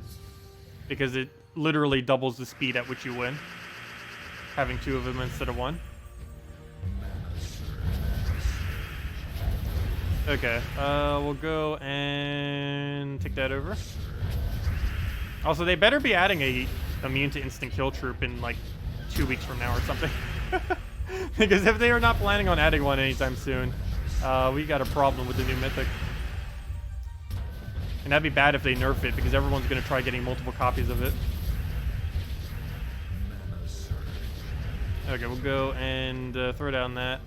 Because it literally doubles the speed at which you win. Having 2 of them instead of 1. Okay, we'll go and take that over. Also, they better be adding a immune to instant kill troop in like 2 weeks from now or something. Because if they are not planning on adding one anytime soon, we got a problem with the new Mythic. And that'd be bad if they nerf it, because everyone's going to try getting multiple copies of it. Okay, we'll go and throw down that.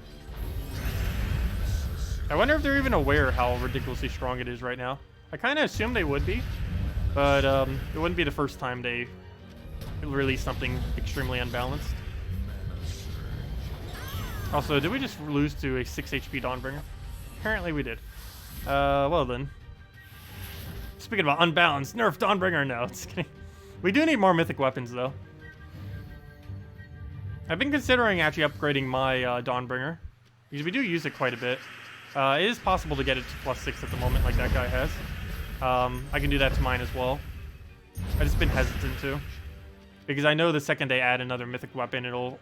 I wonder if they're even aware how ridiculously strong it is right now. I kind of assume they would be, but it wouldn't be the first time they release something extremely unbalanced. Also, did we just lose to a 6 HP Dawnbringer? Apparently we did. Well then. Speaking about unbalanced, nerf Dawnbringer? No, just kidding. We do need more mythic weapons, though. I've been considering actually upgrading my Dawnbringer, because we do use it quite a bit. It is possible to get it to +6 at the moment, like that guy has. I can do that to mine as well. I've just been hesitant to, because I know the second they add another mythic weapon, it'll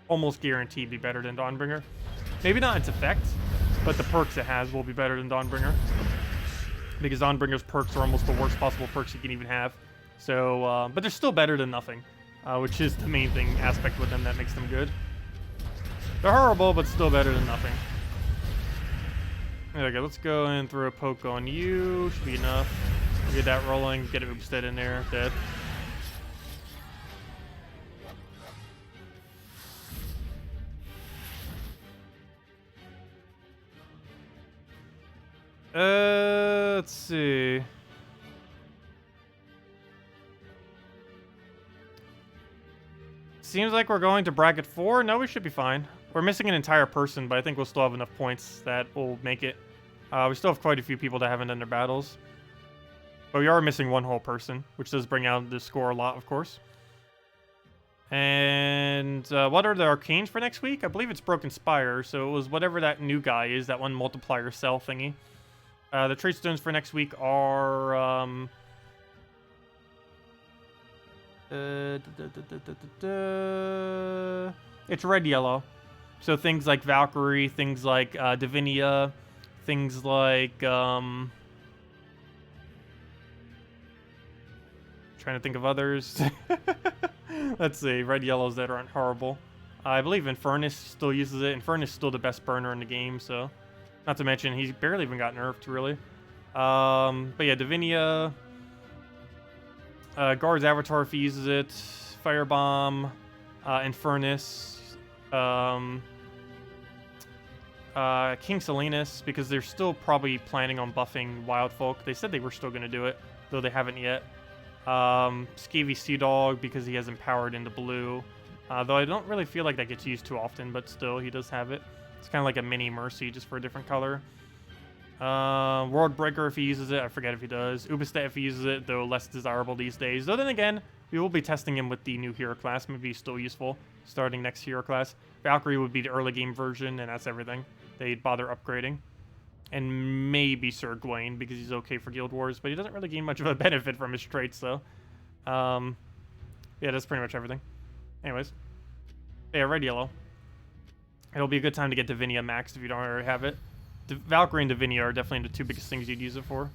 almost guaranteed be better than Dawnbringer. Maybe not its effect, but the perks it has will be better than Dawnbringer. Because Dawnbringer's perks are almost the worst possible perks you can even have. So, but they're still better than nothing, which is the main thing aspect with them that makes them good. They're horrible, but still better than nothing. Okay, let's go and throw a poke on you. Should be enough. Get that rolling. Get Oobstead in there. Dead. Let's see. Seems like we're going to bracket 4. No, we should be fine. We're missing an entire person, but I think we'll still have enough points that will make it. We still have quite a few people that haven't done their battles. But we are missing one whole person, which does bring out the score a lot, of course. And what are the arcanes for next week? I believe it's Broken Spire, so it was whatever that new guy is, that one multiplier cell thingy. The trait stones for next week are it's red-yellow. So things like Valkyrie, things like Divinia, things like trying to think of others. Let's see, red-yellows that aren't horrible. I believe Infernus still uses it. Infernus is still the best burner in the game, so... Not to mention, he's barely even got nerfed, really. But yeah, Divinia... Guard's Avatar if he uses it. Firebomb. Infernus. King Salinas, because they're still probably planning on buffing Wild Folk. They said they were still going to do it, though they haven't yet. Scavy Sea Dog, because he has Empowered into blue. Though I don't really feel like that gets used too often, but still, he does have it. It's kind of like a mini Mercy, just for a different color. World Breaker if he uses it. I forget if he does. Ubistet if he uses it, though less desirable these days. Though then again, we will be testing him with the new hero class. Maybe he's still useful starting next hero class. Valkyrie would be the early game version, and that's everything they'd bother upgrading. And maybe Sir Gawain, because he's okay for Guild Wars, but he doesn't really gain much of a benefit from his traits, though. Yeah, that's pretty much everything. Anyways. Yeah, red, yellow. It'll be a good time to get Divinia maxed if you don't already have it. Valkyrie and Divinia are definitely the two biggest things you'd use it for.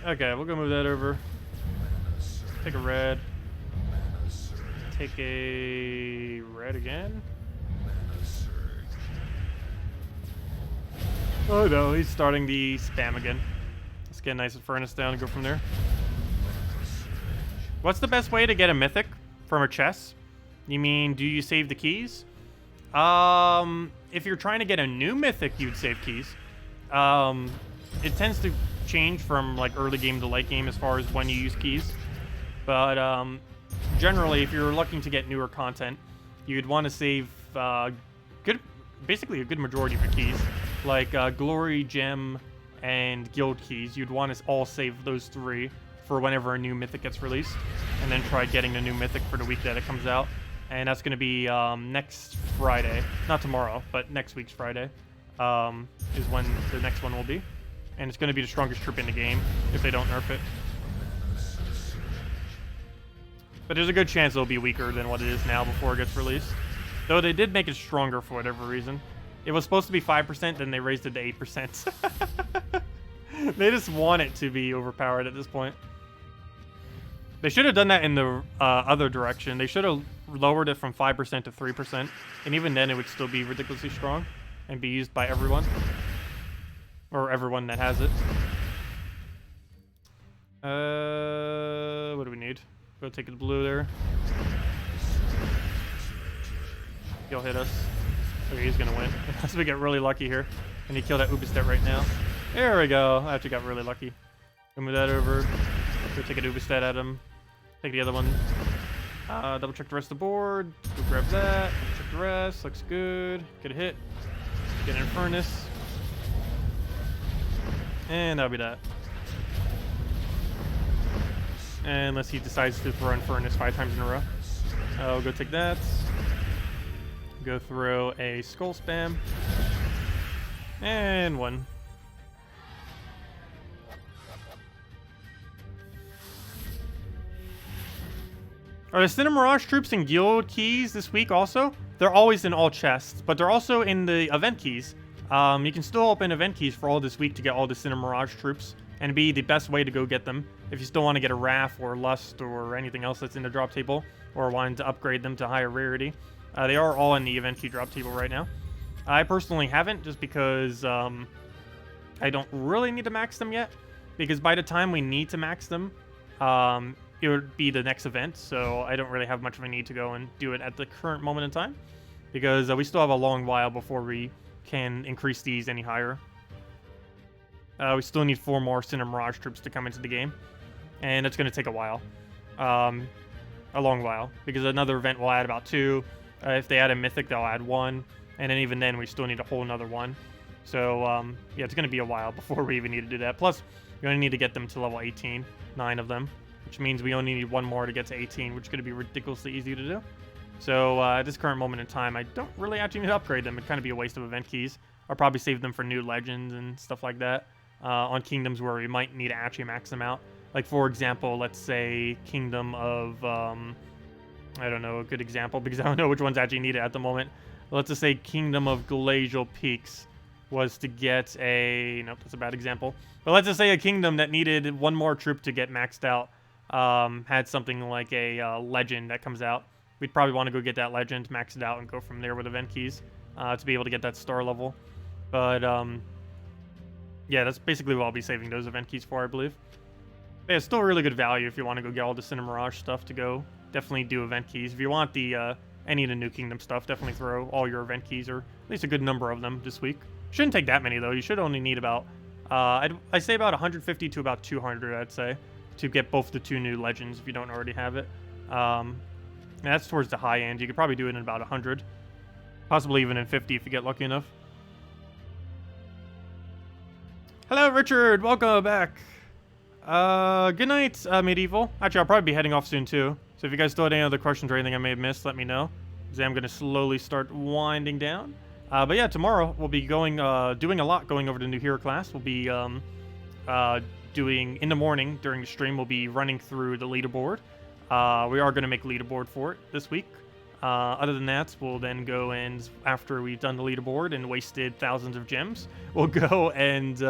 Okay, we'll go move that over. Take a red. Take a red again. Oh no, he's starting the spam again. Let's get a nice Furnace down and go from there. What's the best way to get a Mythic from a chest? You mean, do you save the keys? If you're trying to get a new Mythic, you'd save keys. It tends to change from like early game to late game as far as when you use keys. But generally, if you're looking to get newer content, you'd want to save basically a good majority of your keys. Like Glory, Gem, and Guild keys. You'd want to all save those three for whenever a new Mythic gets released. And then try getting a new Mythic for the week that it comes out. And that's going to be next Friday. Not tomorrow, but next week's Friday is when the next one will be. And it's going to be the strongest troop in the game if they don't nerf it. But there's a good chance it'll be weaker than what it is now before it gets released. Though they did make it stronger for whatever reason. It was supposed to be 5%, then they raised it to 8%. They just want it to be overpowered at this point. They should have done that in the other direction. They should have lowered it from 5% to 3%. And even then, it would still be ridiculously strong and be used by everyone. Or everyone that has it. What do we need? Go take the blue there. He'll hit us. Okay, he's gonna win. Unless we get really lucky here. And he killed that Ubistet right now. There we go. I actually got really lucky. Go move that over. Go take an Ubistet at him. Take the other one. Double check the rest of the board. Go grab that. Check the rest. Looks good. Get a hit. Get an Infernus. And that'll be that. Unless he decides to throw Infernus 5 times in a row. I'll go take that. Go throw a Skull Spam. And one. Are the Cinema Mirage troops in guild keys this week also? They're always in all chests, but they're also in the event keys. You can still open event keys for all this week to get all the Cinema Mirage troops, and be the best way to go get them if you still want to get a Wrath or Lust or anything else that's in the drop table, or wanting to upgrade them to higher rarity. They are all in the event key drop table right now. I personally haven't, just because I don't really need to max them yet, because by the time we need to max them, it would be the next event, so I don't really have much of a need to go and do it at the current moment in time, because we still have a long while before we can increase these any higher. We still need 4 more Cinema Mirage troops to come into the game, and it's going to take a while. A long while, because another event will add about 2. If they add a Mythic, they'll add 1, and then even then, we still need a whole another 1. So, yeah, it's going to be a while before we even need to do that. Plus, we only need to get them to level 18, 9 of them, which means we only need 1 more to get to 18, which is going to be ridiculously easy to do. So, at this current moment in time, I don't really actually need to upgrade them. It'd kind of be a waste of event keys. I'll probably save them for new legends and stuff like that, on kingdoms where we might need to actually max them out. Like, for example, let's say Kingdom of, I don't know, a good example, because I don't know which ones actually need it at the moment. Let's just say Kingdom of Glacial Peaks was to get a... Nope, that's a bad example. But let's just say a kingdom that needed 1 more troop to get maxed out. had something like a legend that comes out, we'd probably want to go get that legend, max it out, and go from there with event keys to be able to get that star level. But yeah, that's basically what I'll be saving those event keys for, I believe. But yeah, it's still really good value if you want to go get all the Cinemirage stuff to go. Definitely do event keys. If you want the any of the New Kingdom stuff, definitely throw all your event keys, or at least a good number of them this week. Shouldn't take that many, though. You should only need about, I'd say about 150 to about 200, I'd say, to get both the 2 new legends if you don't already have it. And that's towards the high end. You could probably do it in about 100. Possibly even in 50 if you get lucky enough. Hello, Richard. Welcome back. Good night, Medieval. Actually, I'll probably be heading off soon, too. So if you guys still had any other questions or anything I may have missed, let me know. Because I'm going to slowly start winding down. But yeah, tomorrow we'll be going, doing a lot going over the new hero class. We'll be doing, in the morning during the stream, we'll be running through the leaderboard. We are going to make a leaderboard for it this week. Other than that, we'll then go and, after we've done the leaderboard and wasted thousands of gems, we'll go and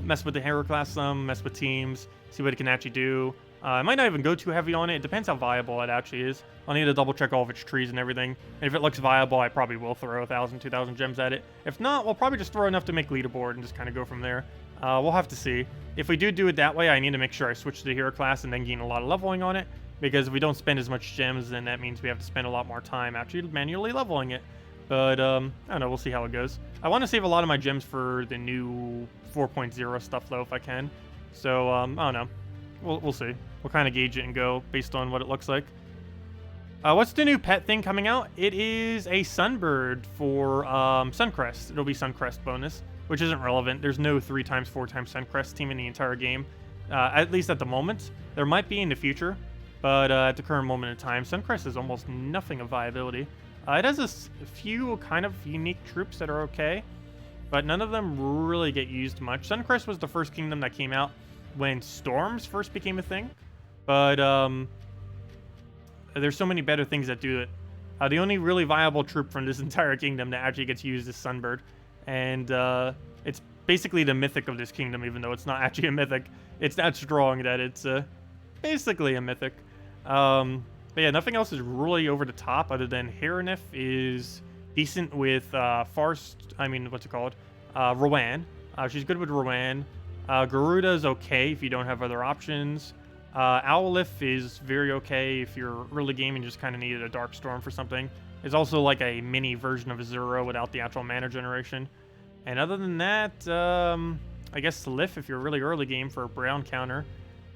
mess with the hero class some, mess with teams, see what it can actually do. I might not even go too heavy on it. It depends how viable it actually is. I'll need to double check all of its trees and everything. And if it looks viable, I probably will throw 1,000, 2,000 gems at it. If not, we'll probably just throw enough to make leaderboard and just kind of go from there. We'll have to see. If we do it that way, I need to make sure I switch to the hero class and then gain a lot of leveling on it. Because if we don't spend as much gems, then that means we have to spend a lot more time actually manually leveling it. But, I don't know, we'll see how it goes. I want to save a lot of my gems for the new 4.0 stuff, though, if I can. So, I don't know. We'll see. We'll kind of gauge it and go based on what it looks like. What's the new pet thing coming out? It is a Sunbird for Suncrest. It'll be Suncrest bonus, which isn't relevant. There's no 3x, 4x Suncrest team in the entire game, at least at the moment. There might be in the future, but at the current moment in time, Suncrest is almost nothing of viability. It has a few kind of unique troops that are okay, but none of them really get used much. Suncrest was the first kingdom that came out when storms first became a thing, but there's so many better things that do it. The only really viable troop from this entire kingdom that actually gets used is Sunbird, and it's basically the mythic of this kingdom, even though it's not actually a mythic. It's that strong that it's basically a mythic. But yeah, nothing else is really over the top other than Heronif is decent with Rowan. She's good with Rowan. Garuda's okay if you don't have other options. Owlif is very okay if you're early game and just kind of needed a Dark Storm for something. It's also like a mini version of Azura without the actual mana generation. And other than that, I guess Lif if you're really early game for a brown counter.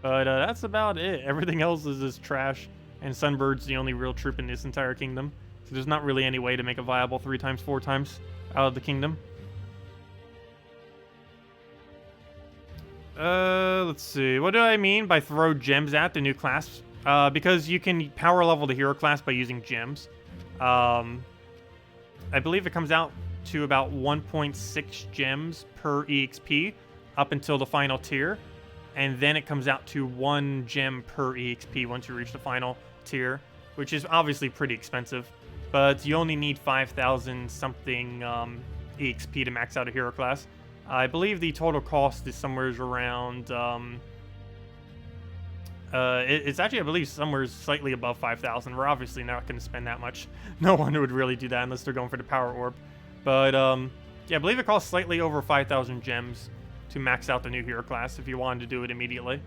But that's about it. Everything else is just trash. And Sunbird's the only real troop in this entire kingdom. So there's not really any way to make a viable 3x, 4x out of the kingdom. Let's see. What do I mean by throw gems at the new class? Because you can power level the hero class by using gems. I believe it comes out to about 1.6 gems per EXP up until the final tier. And then it comes out to 1 gem per EXP once you reach the final tier, which is obviously pretty expensive. But you only need 5,000 something EXP to max out a hero class. I believe the total cost is somewhere around, it's actually, I believe, somewhere slightly above 5,000. We're obviously not going to spend that much. No one would really do that unless they're going for the power orb. But, yeah, I believe it costs slightly over 5,000 gems to max out the new hero class if you wanted to do it immediately.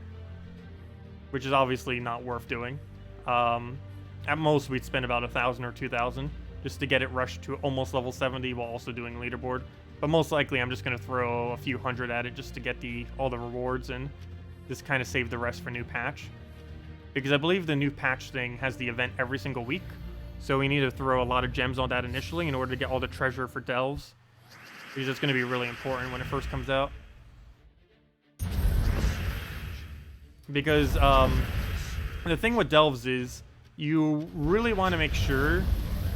Which is obviously not worth doing. At most, we'd spend about 1,000 or 2,000 just to get it rushed to almost level 70 while also doing leaderboard. But most likely, I'm just going to throw a few hundred at it just to get all the rewards and just kind of save the rest for new patch. Because I believe the new patch thing has the event every single week. So we need to throw a lot of gems on that initially in order to get all the treasure for delves. Because it's going to be really important when it first comes out. Because the thing with delves is you really want to make sure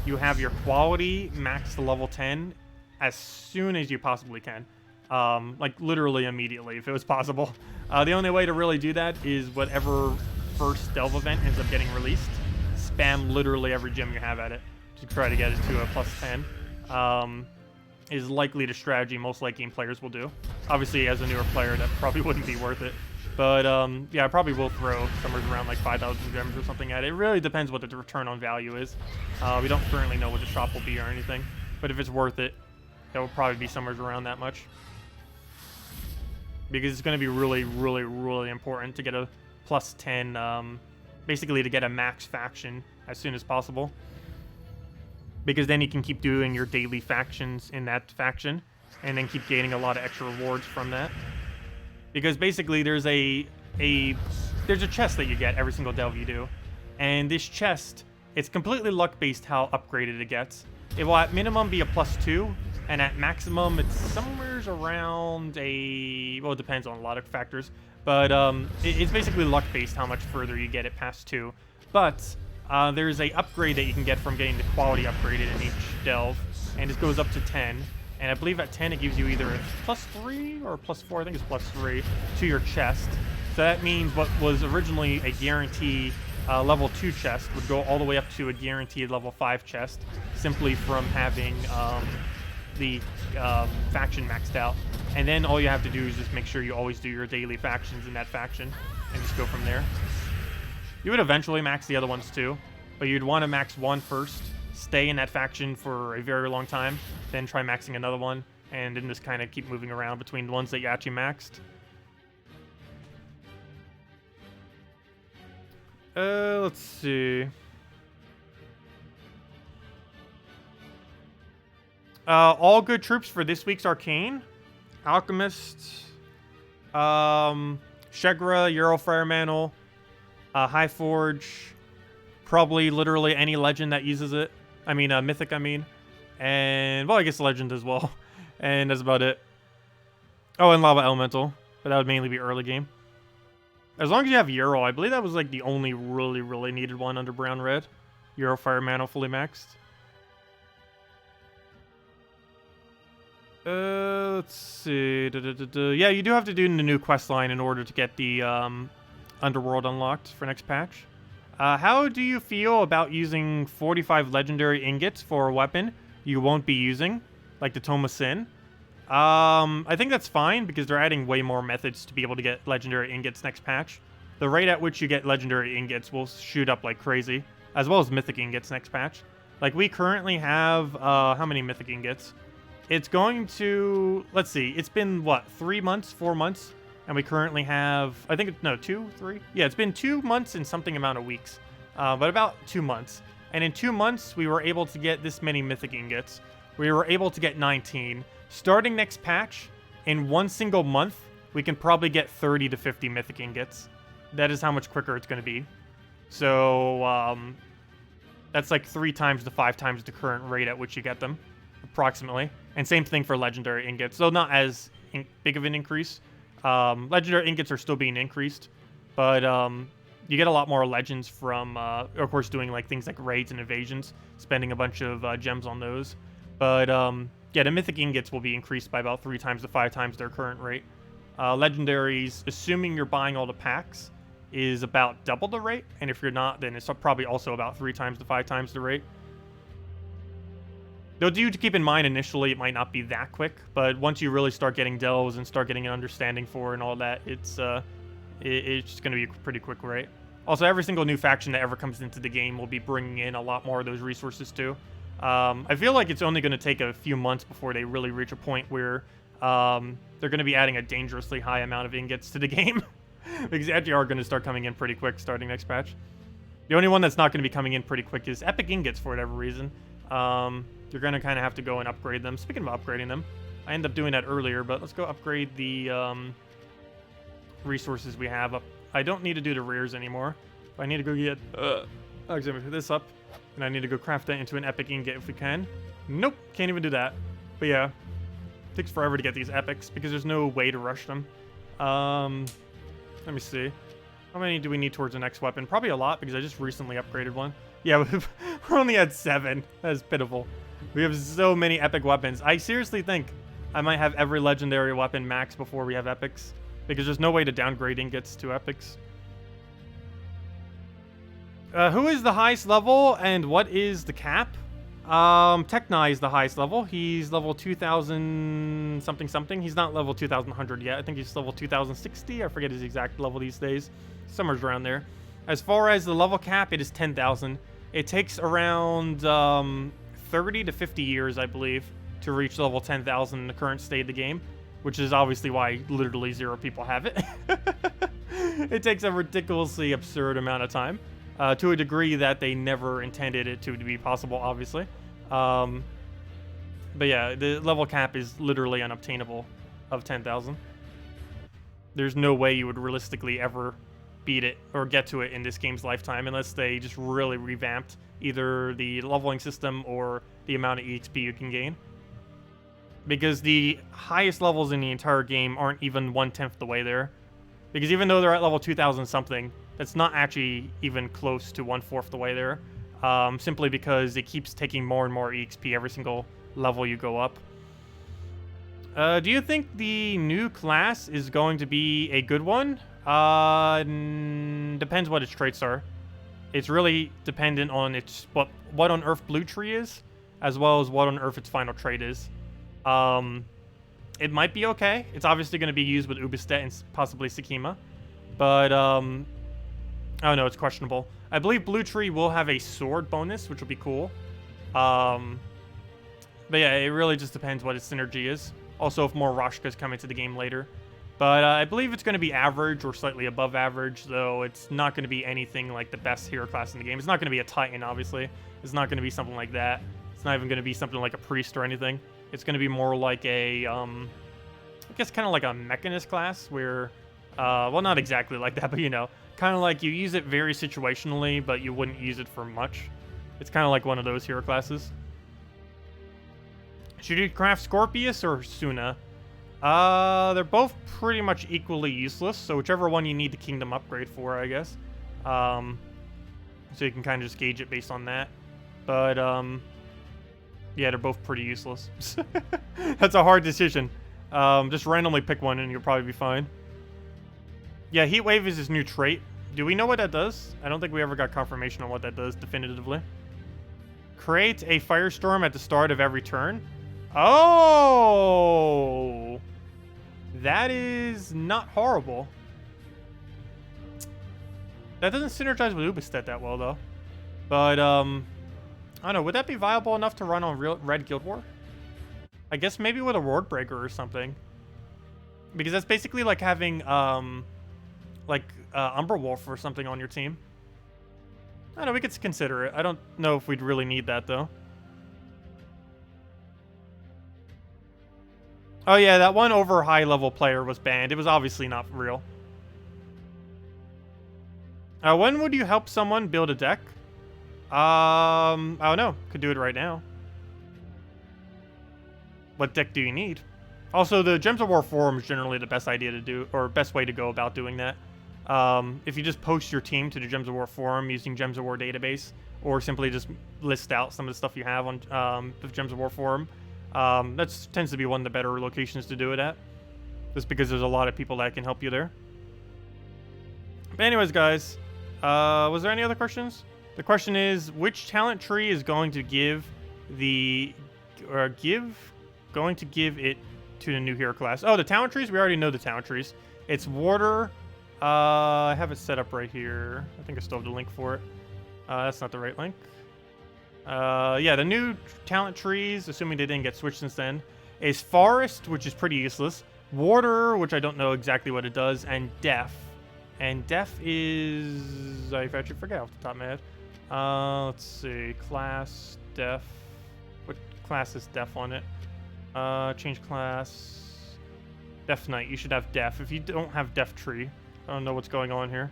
you have your quality maxed to level 10 as soon as you possibly can. Like literally immediately if it was possible. The only way to really do that is whatever first delve event ends up getting released, spam literally every gem you have at it to try to get it to a plus 10. Is likely the strategy most late game players will do. Obviously as a newer player that probably wouldn't be worth it. But yeah, I probably will throw somewhere around like 5,000 gems or something at it. It really depends what the return on value is. We don't currently know what the shop will be or anything. But if it's worth it, it will probably be somewhere around that much. Because it's going to be really, really, really important to get a plus 10, basically to get a max faction as soon as possible. Because then you can keep doing your daily factions in that faction, and then keep gaining a lot of extra rewards from that. Because basically there's a chest that you get every single delve you do. And this chest, it's completely luck-based how upgraded it gets. It will at minimum be a +2, and at maximum it's somewhere around a... well, it depends on a lot of factors. But it's basically luck-based how much further you get it past 2. But there's a upgrade that you can get from getting the quality upgraded in each delve, and it goes up to 10. And I believe at 10 it gives you either a +3 or a +4, I think it's +3, to your chest. So that means what was originally a guarantee level 2 chest would go all the way up to a guaranteed level 5 chest, simply from having the faction maxed out. And then all you have to do is just make sure you always do your daily factions in that faction, and just go from there. You would eventually max the other ones too, but you'd want to max one first, stay in that faction for a very long time, then try maxing another one, and then just kind of keep moving around between the ones that you actually maxed. Let's see. All good troops for this week's Arcane. Alchemist, Shegra, Eurofire Mantle, Highforge, probably literally any legend that uses it. I mean, Mythic, I mean. And, well, I guess Legend as well. And that's about it. Oh, and Lava Elemental. But that would mainly be early game. As long as you have Euro, I believe that was like the only really, really needed one under Brown Red. Eurofire Mantle fully maxed. Let's see. Yeah, you do have to do the new quest line in order to get the Underworld unlocked for next patch. How do you feel about using 45 legendary ingots for a weapon you won't be using, like the Tome of Sin? I think that's fine because they're adding way more methods to be able to get legendary ingots next patch. The rate at which you get legendary ingots will shoot up like crazy, as well as mythic ingots next patch. Like, we currently have, how many mythic ingots? It's going to, let's see, it's been, what, 3 months, 4 months? And we currently have, I think, no, 2, 3? Yeah, it's been 2 months and something amount of weeks. But about 2 months. And in 2 months, we were able to get this many mythic ingots. We were able to get 19. Starting next patch, in 1 single month, we can probably get 30 to 50 mythic ingots. That is how much quicker it's going to be. So, that's like 3 times to 5 times the current rate at which you get them, approximately. And same thing for legendary ingots, so not as big of an increase. Legendary ingots are still being increased, but you get a lot more legends from, of course, doing like things like raids and invasions, spending a bunch of gems on those. But yeah, the mythic ingots will be increased by about 3 times to 5 times their current rate. Legendaries, assuming you're buying all the packs, is about double the rate, and if you're not, then it's probably also about 3 times to 5 times the rate. Though, do keep in mind, initially it might not be that quick, but once you really start getting delves and start getting an understanding for and all that, it's just going to be a pretty quick rate. Also, every single new faction that ever comes into the game will be bringing in a lot more of those resources too. I feel like it's only going to take a few months before they really reach a point where they're going to be adding a dangerously high amount of ingots to the game. Because they actually are going to start coming in pretty quick starting next patch. The only one that's not going to be coming in pretty quick is epic ingots for whatever reason. You're going to kind of have to go and upgrade them. Speaking of upgrading them, I ended up doing that earlier, but let's go upgrade the resources we have up. I don't need to do the rears anymore. I need to go get this up, and I need to go craft that into an epic ingot if we can. Nope, can't even do that. But yeah, it takes forever to get these epics because there's no way to rush them. Let me see. How many do we need towards the next weapon? Probably a lot because I just recently upgraded one. Yeah, we're only at 7. That is pitiful. We have so many epic weapons. I seriously think I might have every legendary weapon max before we have epics, because there's no way to downgrade ingots to epics. Who is the highest level and what is the cap? Techni is the highest level. He's level 2000 something something. He's not level 2100 yet. I think he's level 2060. I forget his exact level these days. Somewhere around there. As far as the level cap, it is 10,000. It takes around 30 to 50 years, I believe, to reach level 10,000 in the current state of the game, which is obviously why literally 0 people have it. It takes a ridiculously absurd amount of time, to a degree that they never intended it to be possible, obviously. But yeah, the level cap is literally unobtainable of 10,000. There's no way you would realistically ever beat it or get to it in this game's lifetime unless they just really revamped either the leveling system or the amount of EXP you can gain. Because the highest levels in the entire game aren't even 1/10 the way there. Because even though they're at level 2000 something, that's not actually even close to 1/4 the way there. Simply because it keeps taking more and more EXP every single level you go up. Do you think the new class is going to be a good one? Depends what its traits are. It's really dependent on its what on Earth Blue Tree is, as well as what on Earth its final trait is. It might be okay. It's obviously going to be used with Ubistet and possibly Sakima, but I don't know. It's questionable. I believe Blue Tree will have a sword bonus, which will be cool. But yeah, it really just depends what its synergy is. Also, if more Rashkas come into the game later. But I believe it's going to be average or slightly above average, though it's not going to be anything like the best hero class in the game. It's not going to be a Titan, obviously. It's not going to be something like that. It's not even going to be something like a Priest or anything. It's going to be more like a, I guess kind of like a Mechanist class where, well, not exactly like that, but you know, kind of like you use it very situationally, but you wouldn't use it for much. It's kind of like one of those hero classes. Should you craft Scorpius or Suna? They're both pretty much equally useless, so whichever one you need the kingdom upgrade for, I guess. So you can kind of just gauge it based on that. But, yeah, they're both pretty useless. That's a hard decision. Just randomly pick one and you'll probably be fine. Yeah, Heat Wave is his new trait. Do we know what that does? I don't think we ever got confirmation on what that does definitively. Create a firestorm at the start of every turn. Oh! That is not horrible. That doesn't synergize with Ubistet that well, though. But, I don't know. Would that be viable enough to run on Red Guild War? I guess maybe with a Ward Breaker or something. Because that's basically like having, Umber Wolf or something on your team. I don't know. We could consider it. I don't know if we'd really need that, though. Oh yeah, that one over high level player was banned. It was obviously not real. When would you help someone build a deck? I don't know. Could do it right now. What deck do you need? Also, the Gems of War forum is generally the best idea to do, or best way to go about doing that. If you just post your team to the Gems of War forum using Gems of War database, or simply just list out some of the stuff you have on the Gems of War forum. That tends to be one of the better locations to do it at. Just because there's a lot of people that can help you there. But anyways, guys. Was there any other questions? The question is, which talent tree is going to give it to the new hero class? Oh, the talent trees? We already know the talent trees. It's water. I have it set up right here. I think I still have the link for it. That's not the right link. Yeah, the new talent trees, assuming they didn't get switched since then, is Forest, which is pretty useless, Water, which I don't know exactly what it does, and Deaf. And Deaf is... I actually forget off the top of my head. Let's see. Class, Deaf. What class is Deaf on it? Change class. Deaf Knight. You should have Deaf. If you don't have Deaf Tree, I don't know what's going on here.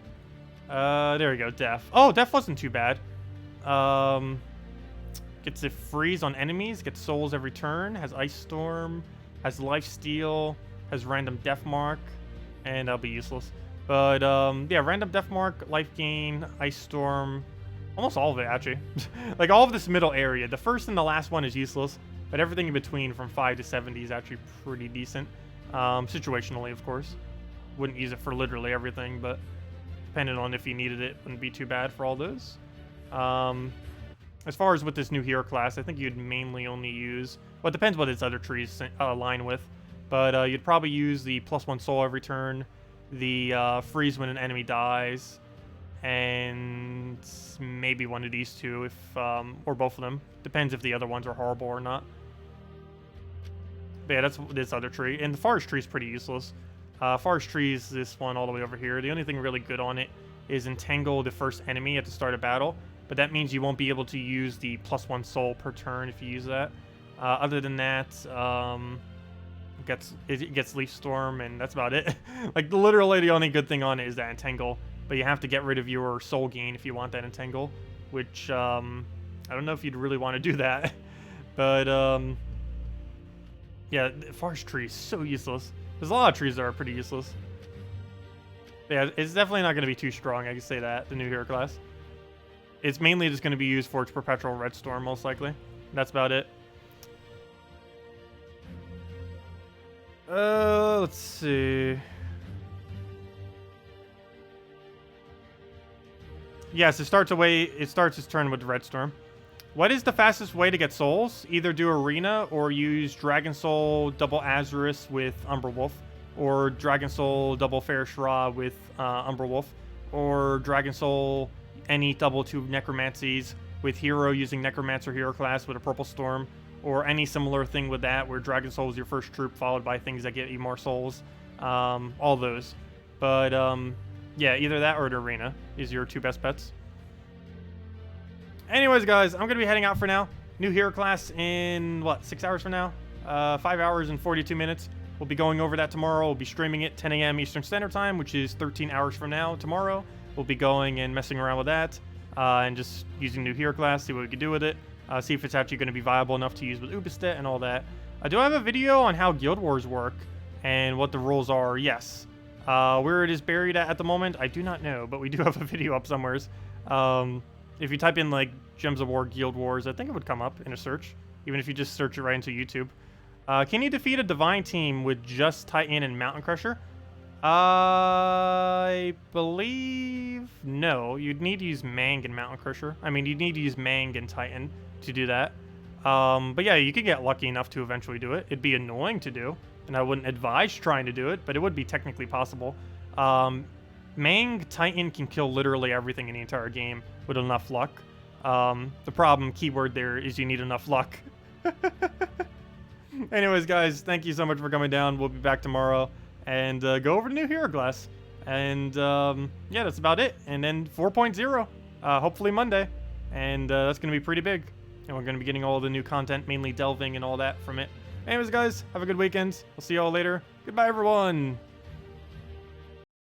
There we go. Deaf. Oh, Deaf wasn't too bad. Gets a freeze on enemies, gets souls every turn, has Ice Storm, has Life Steal, has random Death Mark, and that'll be useless. But, yeah, random Death Mark, Life Gain, Ice Storm, almost all of it, actually. Like, all of this middle area. The first and the last one is useless, but everything in between from 5 to 70 is actually pretty decent. Situationally, of course. Wouldn't use it for literally everything, but depending on if you needed it, wouldn't be too bad for all those. As far as with this new hero class, I think you'd mainly only use... Well, it depends what its other trees align with. But you'd probably use the +1 soul every turn, the freeze when an enemy dies, and maybe one of these two, if or both of them. Depends if the other ones are horrible or not. But yeah, that's this other tree. And the forest tree is pretty useless. Forest tree is this one all the way over here. The only thing really good on it is entangle the first enemy at the start of battle. But that means you won't be able to use the +1 soul per turn if you use that. Other than that, it gets Leaf Storm, and that's about it. Like, literally the only good thing on it is that entangle. But you have to get rid of your soul gain if you want that entangle. Which, I don't know if you'd really want to do that. But, yeah, the forest tree is so useless. There's a lot of trees that are pretty useless. Yeah, it's definitely not going to be too strong, I can say that, the new hero class. It's mainly just going to be used for its perpetual red storm, most likely. That's about it. Let's see. Yes, it starts its turn with the red storm. What is the fastest way to get souls? Either do Arena or use Dragon Soul double Azurus with Umbra Wolf, or Dragon Soul double Fair Shra with Umbra Wolf, or Dragon Soul any double 2 Necromancies with Hero using Necromancer hero class with a Purple Storm, or any similar thing with that where Dragon Soul is your first troop followed by things that get you more souls. All those. But yeah, either that or the Arena is your 2 best bets. Anyways, guys, I'm going to be heading out for now. New hero class in, what, 6 hours from now? 5 hours and 42 minutes. We'll be going over that tomorrow. We'll be streaming it 10 a.m. Eastern Standard Time, which is 13 hours from now tomorrow. We'll be going and messing around with that and just using new hero class, see what we can do with it. See if it's actually going to be viable enough to use with Ubistet and all that. I do have a video on how Guild Wars work and what the rules are, yes. Where it is buried at the moment, I do not know, but we do have a video up somewheres. If you type in, like, Gems of War, Guild Wars, I think it would come up in a search, even if you just search it right into YouTube. Can you defeat a Divine team with just Titan and Mountain Crusher? I believe no. You'd need to use Mang and Mountain Crusher. I mean, you'd need to use Mang and Titan to do that. But yeah, you could get lucky enough to eventually do it. It'd be annoying to do, and I wouldn't advise trying to do it, but it would be technically possible. Mang Titan can kill literally everything in the entire game with enough luck. The problem, keyword there, is you need enough luck. Anyways, guys, thank you so much for coming down. We'll be back tomorrow and go over the new hero class. And yeah, that's about it. And then 4.0, hopefully Monday. And that's going to be pretty big. And we're going to be getting all the new content, mainly delving and all that from it. Anyways, guys, have a good weekend. We'll see you all later. Goodbye, everyone.